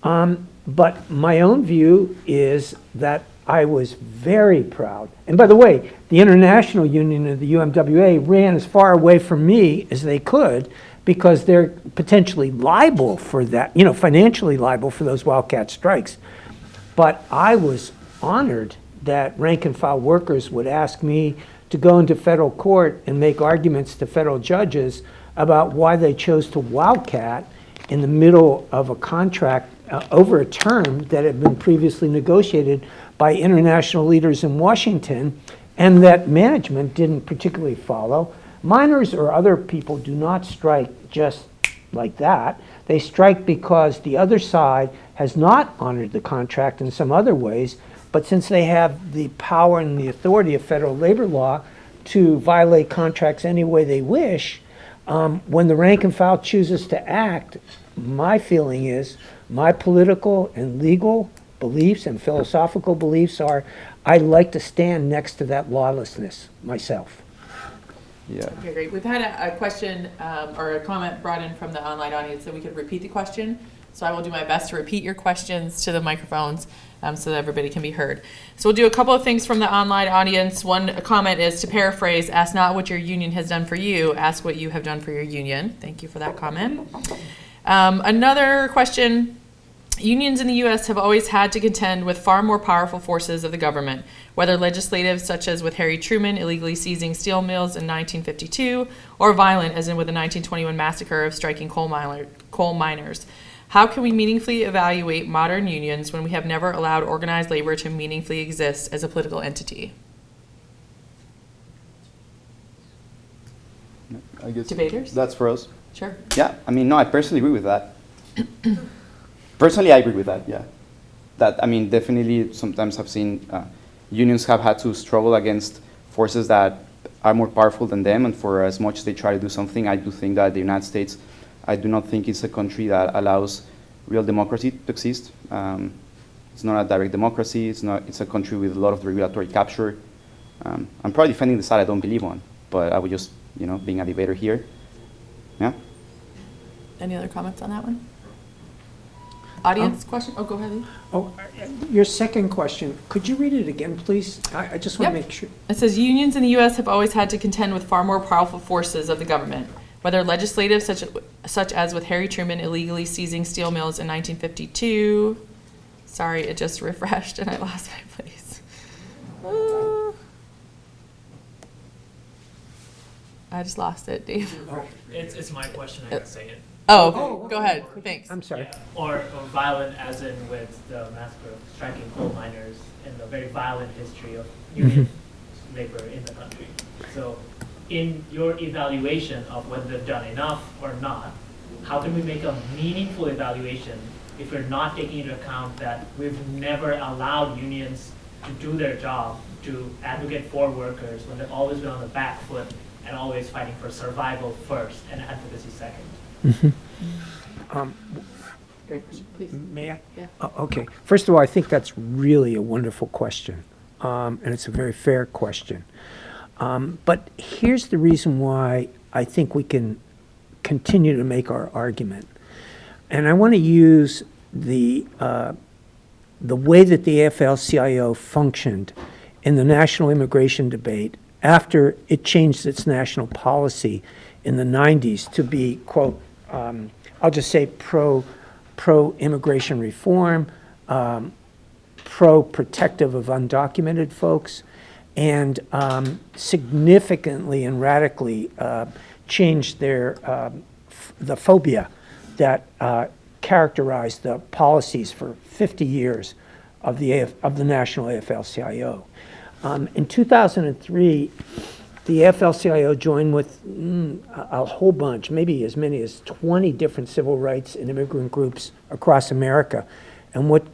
But my own view is that I was very proud. And by the way, the International Union of the UMWA ran as far away from me as they could because they're potentially liable for that, financially liable for those wildcat strikes. But I was honored that rank and file workers would ask me to go into federal court and make arguments to federal judges about why they chose to wildcat in the middle of a contract over a term that had been previously negotiated by international leaders in Washington and that management didn't particularly follow. Miners or other people do not strike just like that. They strike because the other side has not honored the contract in some other ways, but since they have the power and the authority of federal labor law to violate contracts any way they wish, when the rank and file chooses to act, my feeling is my political and legal beliefs and philosophical beliefs are I like to stand next to that lawlessness myself. Yeah. Okay, great. We've had a question or a comment brought in from the online audience that we could repeat the question. So I will do my best to repeat your questions to the microphones so that everybody can be heard. So we'll do a couple of things from the online audience. One comment is, to paraphrase, ask not what your union has done for you, ask what you have done for your union. Thank you for that comment. Another question, unions in the U.S. have always had to contend with far more powerful forces of the government, whether legislative, such as with Harry Truman illegally seizing steel mills in 1952, or violent, as in with the 1921 massacre of striking coal miners. How can we meaningfully evaluate modern unions when we have never allowed organized labor to meaningfully exist as a political entity? I guess Debaters? that's for us. Sure. Yeah, I mean, no, I personally agree with that. Personally, I agree with that, yeah. That, I mean, definitely sometimes I've seen unions have had to struggle against forces that are more powerful than them, and for as much as they try to do something, I do think that the United States, I do not think it's a country that allows real democracy to exist. It's not a direct democracy, it's a country with a lot of regulatory capture. I'm probably defending the side I don't believe on, but I would just, being a debater here. Yeah. Any other comments on that one? Audience question? Oh, go ahead, Lee. Oh, your second question, could you read it again, please? I just want to Yep. make sure. It says unions in the U.S. have always had to contend with far more powerful forces of the government, whether legislative, such as with Harry Truman illegally seizing steel mills in 1952. Sorry, it just refreshed and I lost my place. I just lost it, Dave. It's my question, I can say it. Oh, go ahead. Thanks. I'm sorry. Yeah. Or violent, as in with the massacre of striking coal miners and the very violent history of union labor in the country. So, in your evaluation of whether they've done enough or not, how can we make a meaningful evaluation if we're not taking into account that we've never allowed unions to do their job, to advocate for workers when they've always been on the back foot and always fighting for survival first and advocacy second? Please. May I? Yeah. Okay. First of all, I think that's really a wonderful question, and it's a very fair question. But here's the reason why I think we can continue to make our argument. And I want to use the way that the AFL-CIO functioned in the national immigration debate after it changed its national policy in the 90s to be, quote, I'll just say pro-immigration reform, pro-protective of undocumented folks, and significantly and radically changed the phobia that characterized the policies for 50 years of the National AFL-CIO. In 2003, the AFL-CIO joined with a whole bunch, maybe as many as 20 different civil rights and immigrant groups across America, and what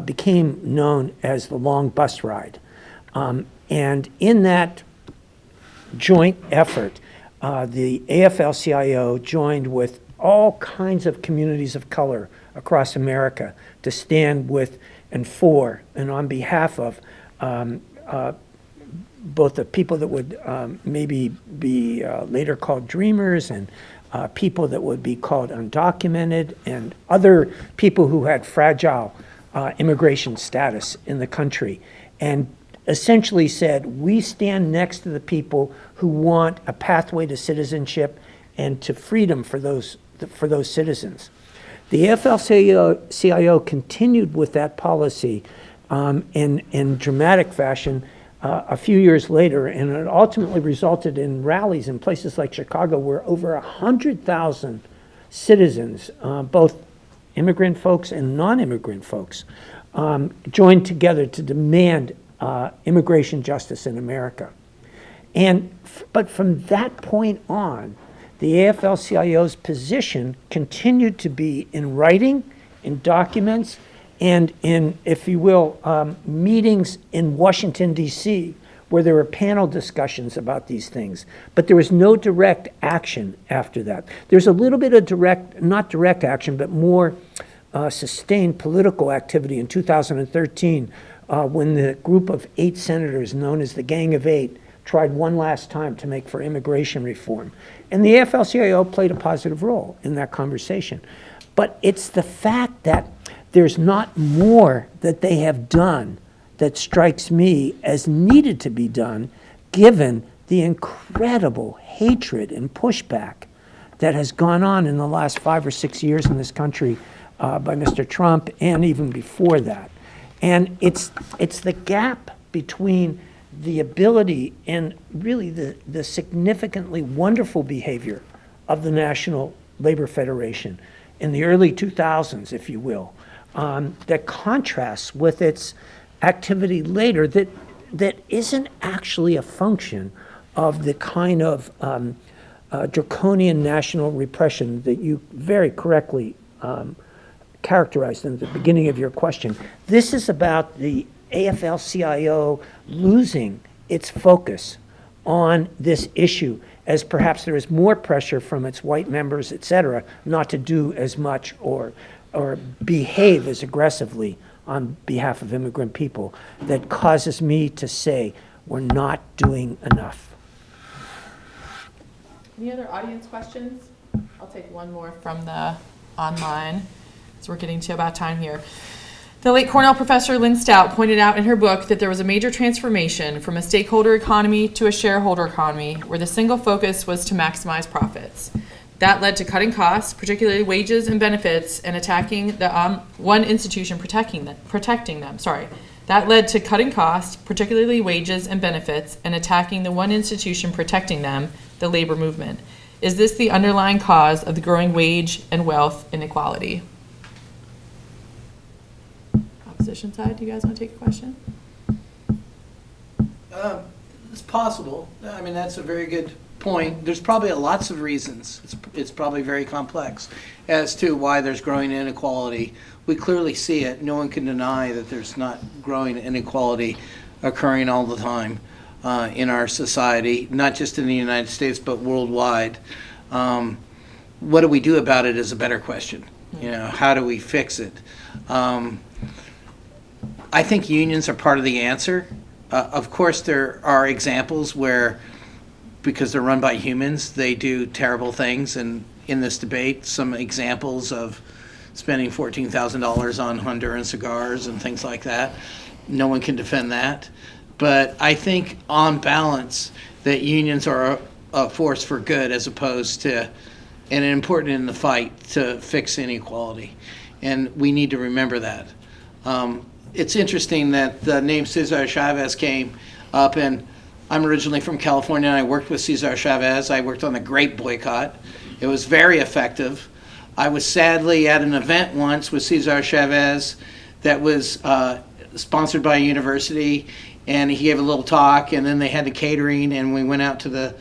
became known as the Long Bus Ride. And in that joint effort, the AFL-CIO joined with all kinds of communities of color across America to stand with and for and on behalf of both the people that would maybe be later called dreamers and people that would be called undocumented and other people who had fragile immigration status in the country, and essentially said, we stand next to the people who want a pathway to citizenship and to freedom for those citizens. The AFL-CIO continued with that policy in dramatic fashion a few years later, and it ultimately resulted in rallies in places like Chicago where over 100,000 citizens, both immigrant folks and non-immigrant folks, joined together to demand immigration justice in America. But from that point on, the AFL-CIO's position continued to be in writing, in documents, and in, if you will, meetings in Washington, D.C., where there were panel discussions about these things. But there was no direct action after that. There's a little bit of not direct action, but more sustained political activity in 2013 when the group of 8 senators known as the Gang of 8 tried one last time to make for immigration reform. And the AFL-CIO played a positive role in that conversation. But it's the fact that there's not more that they have done that strikes me as needed to be done, given the incredible hatred and pushback that has gone on in the last 5 or 6 years in this country by Mr. Trump and even before that. And it's the gap between the ability and really the significantly wonderful behavior of the National Labor Federation in the early 2000s, if you will, that contrasts with its activity later that isn't actually a function of the kind of draconian national repression that you very correctly characterized in the beginning of your question. This is about the AFL-CIO losing its focus on this issue, as perhaps there is more pressure from its white members, et cetera, not to do as much or behave as aggressively on behalf of immigrant people, that causes me to say we're not doing enough. Any other audience questions? I'll take one more from the online, so we're getting to about time here. The late Cornell professor Lynn Stout pointed out in her book that there was a major transformation from a stakeholder economy to a shareholder economy, where the single focus was to maximize profits. That led to cutting costs, particularly wages and benefits, and attacking the one institution protecting them. That led to cutting costs, particularly wages and benefits, and attacking the one institution protecting them, the labor movement. Is this the underlying cause of the growing wage and wealth inequality? Opposition side, do you guys want to take a question? It's possible. I mean, that's a very good point. There's probably lots of reasons. It's probably very complex as to why there's growing inequality. We clearly see it. No one can deny that there's not growing inequality occurring all the time in our society, not just in the United States, but worldwide. What do we do about it is a better question. You know, how do we fix it? I think unions are part of the answer. Of course, there are examples where, because they're run by humans, they do terrible things. And in this debate, some examples of spending $14,000 on Honduran cigars and things like that. No one can defend that. But I think, on balance, that unions are a force for good as opposed to, and important in the fight to fix inequality. And we need to remember that. It's interesting that the name Cesar Chavez came up, and I'm originally from California, and I worked with Cesar Chavez. I worked on the Grape Boycott. It was very effective. I was sadly at an event once with Cesar Chavez that was sponsored by a university, and he gave a little talk, and then they had the catering, and we went out to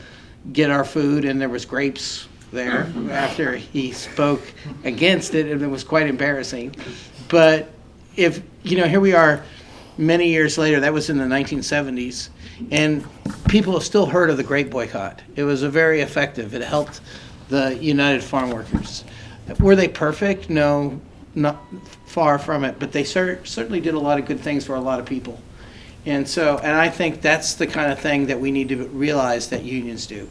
get our food, and there was grapes there after he spoke against it, and it was quite embarrassing. But here we are many years later, that was in the 1970s, and people have still heard of the grape boycott. It was very effective. It helped the United Farm Workers. Were they perfect? No, not far from it, but they certainly did a lot of good things for a lot of people. And I think that's the kind of thing that we need to realize that unions do.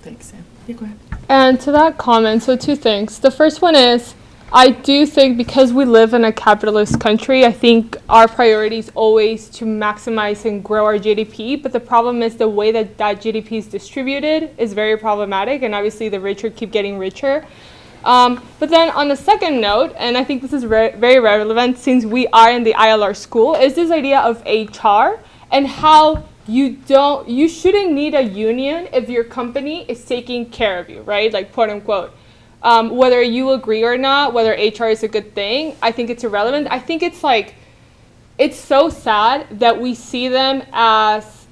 Thanks, Sam. Yeah, go ahead. And to that comment, so two things. The first one is, I do think because we live in a capitalist country, I think our priority is always to maximize and grow our GDP. But the problem is the way that GDP is distributed is very problematic. And obviously the richer keep getting richer. But then on the second note, and I think this is very relevant since we are in the ILR school, is this idea of HR and how you shouldn't need a union if your company is taking care of you, right? Like, quote unquote. Whether you agree or not, whether HR is a good thing, I think it's irrelevant. I think it's so sad that we see them as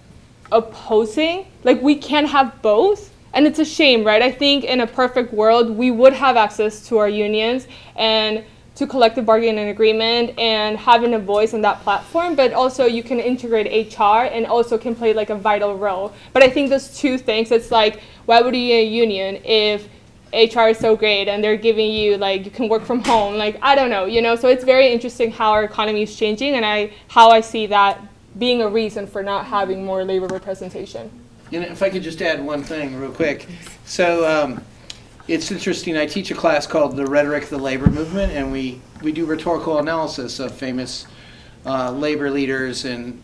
opposing. Like, we can't have both. And it's a shame, right? I think in a perfect world, we would have access to our unions and to collective bargaining agreement and having a voice on that platform, but also you can integrate HR and also can play like a vital role. But I think those two things, it's like, why would you need a union if HR is so great and they're giving you, like, you can work from home? Like, I don't know, so it's very interesting how our economy is changing and how I see that being a reason for not having more labor representation. If I could just add one thing real quick. So it's interesting, I teach a class called The Rhetoric of the Labor Movement, and we do rhetorical analysis of famous labor leaders and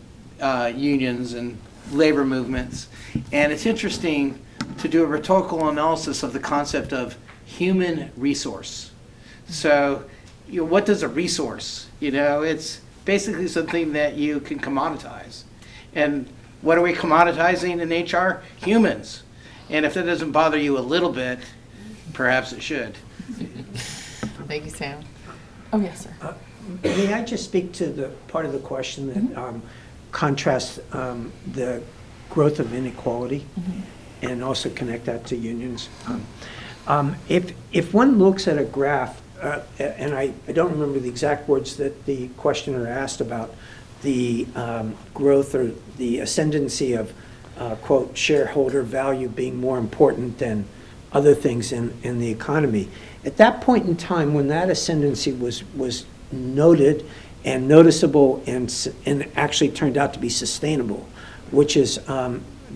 unions and labor movements. And it's interesting to do a rhetorical analysis of the concept of human resource. So, what does a resource? It's basically something that you can commoditize. And what are we commoditizing in HR? Humans. And if that doesn't bother you a little bit, perhaps it should. Thank you, Sam. Oh, yes, sir. May I just speak to the part of the question that contrasts the growth of inequality and also connect that to unions? If one looks at a graph, and I don't remember the exact words that the questioner asked about the growth or the ascendancy of, quote, shareholder value being more important than other things in the economy. At that point in time, when that ascendancy was noted and noticeable and actually turned out to be sustainable, which is,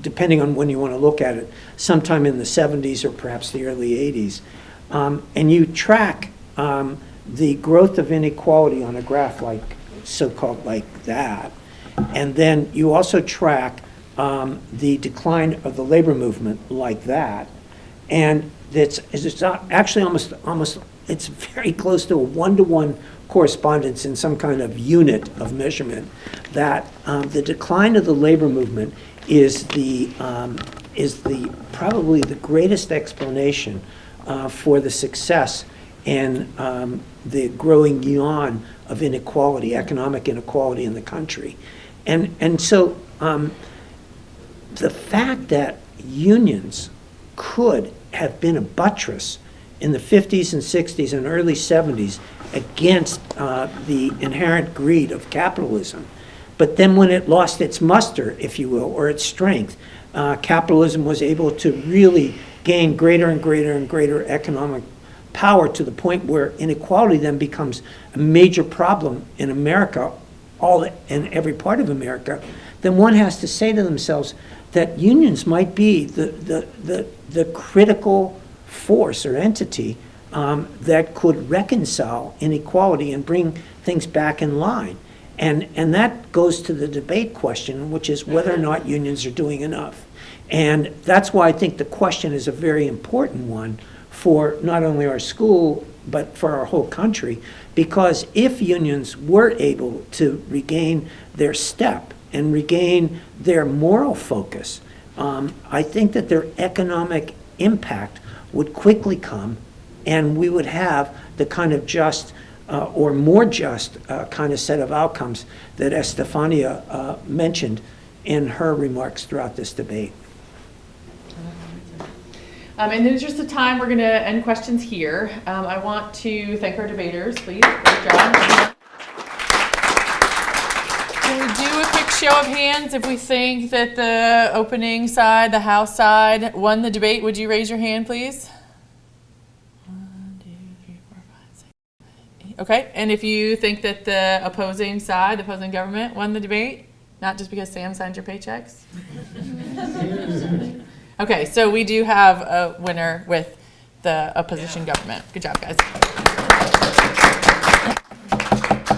depending on when you want to look at it, sometime in the 70s or perhaps the early 80s, and you track the growth of inequality on a graph like so-called like that, and then you also track the decline of the labor movement like that, and it's actually almost it's very close to a one-to-one correspondence in some kind of unit of measurement that the decline of the labor movement is probably the greatest explanation for the success and the growing yawn of inequality, economic inequality in the country. And so the fact that unions could have been a buttress in the 50s and 60s and early 70s against the inherent greed of capitalism, but then when it lost its muster, if you will, or its strength, capitalism was able to really gain greater and greater and greater economic power to the point where inequality then becomes a major problem in America, in every part of America, then one has to say to themselves that unions might be the critical force or entity that could reconcile inequality and bring things back in line. And that goes to the debate question, which is whether or not unions are doing enough. And that's why I think the question is a very important one for not only our school, but for our whole country, because if unions were able to regain their step and regain their moral focus, I think that their economic impact would quickly come and we would have the kind of just or more just kind of set of outcomes that Estefania mentioned in her remarks throughout this debate. In the interest of time, we're going to end questions here. I want to thank our debaters, please. Great job. Can we do a quick show of hands if we think that the opening side, the House side, won the debate? Would you raise your hand, please? 1, 2, 3, 4, 5, 6, 7, 8. Okay, and if you think that the opposing side, the opposing government, won the debate, not just because Sam signed your paychecks? Okay, so we do have a winner with the opposition government. Good job, guys.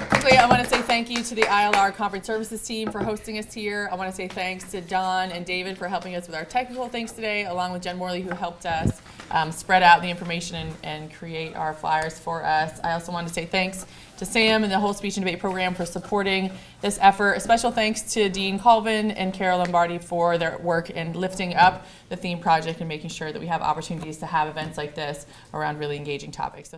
Quickly, I want to say thank you to the ILR Conference Services team for hosting us here. I want to say thanks to Don and David for helping us with our technical things today, along with Jen Morley, who helped us spread out the information and create our flyers for us. I also want to say thanks to Sam and the whole speech and debate program for supporting this effort. A special thanks to Dean Colvin and Carol Lombardi for their work in lifting up the theme project and making sure that we have opportunities to have events like this around really engaging topics. So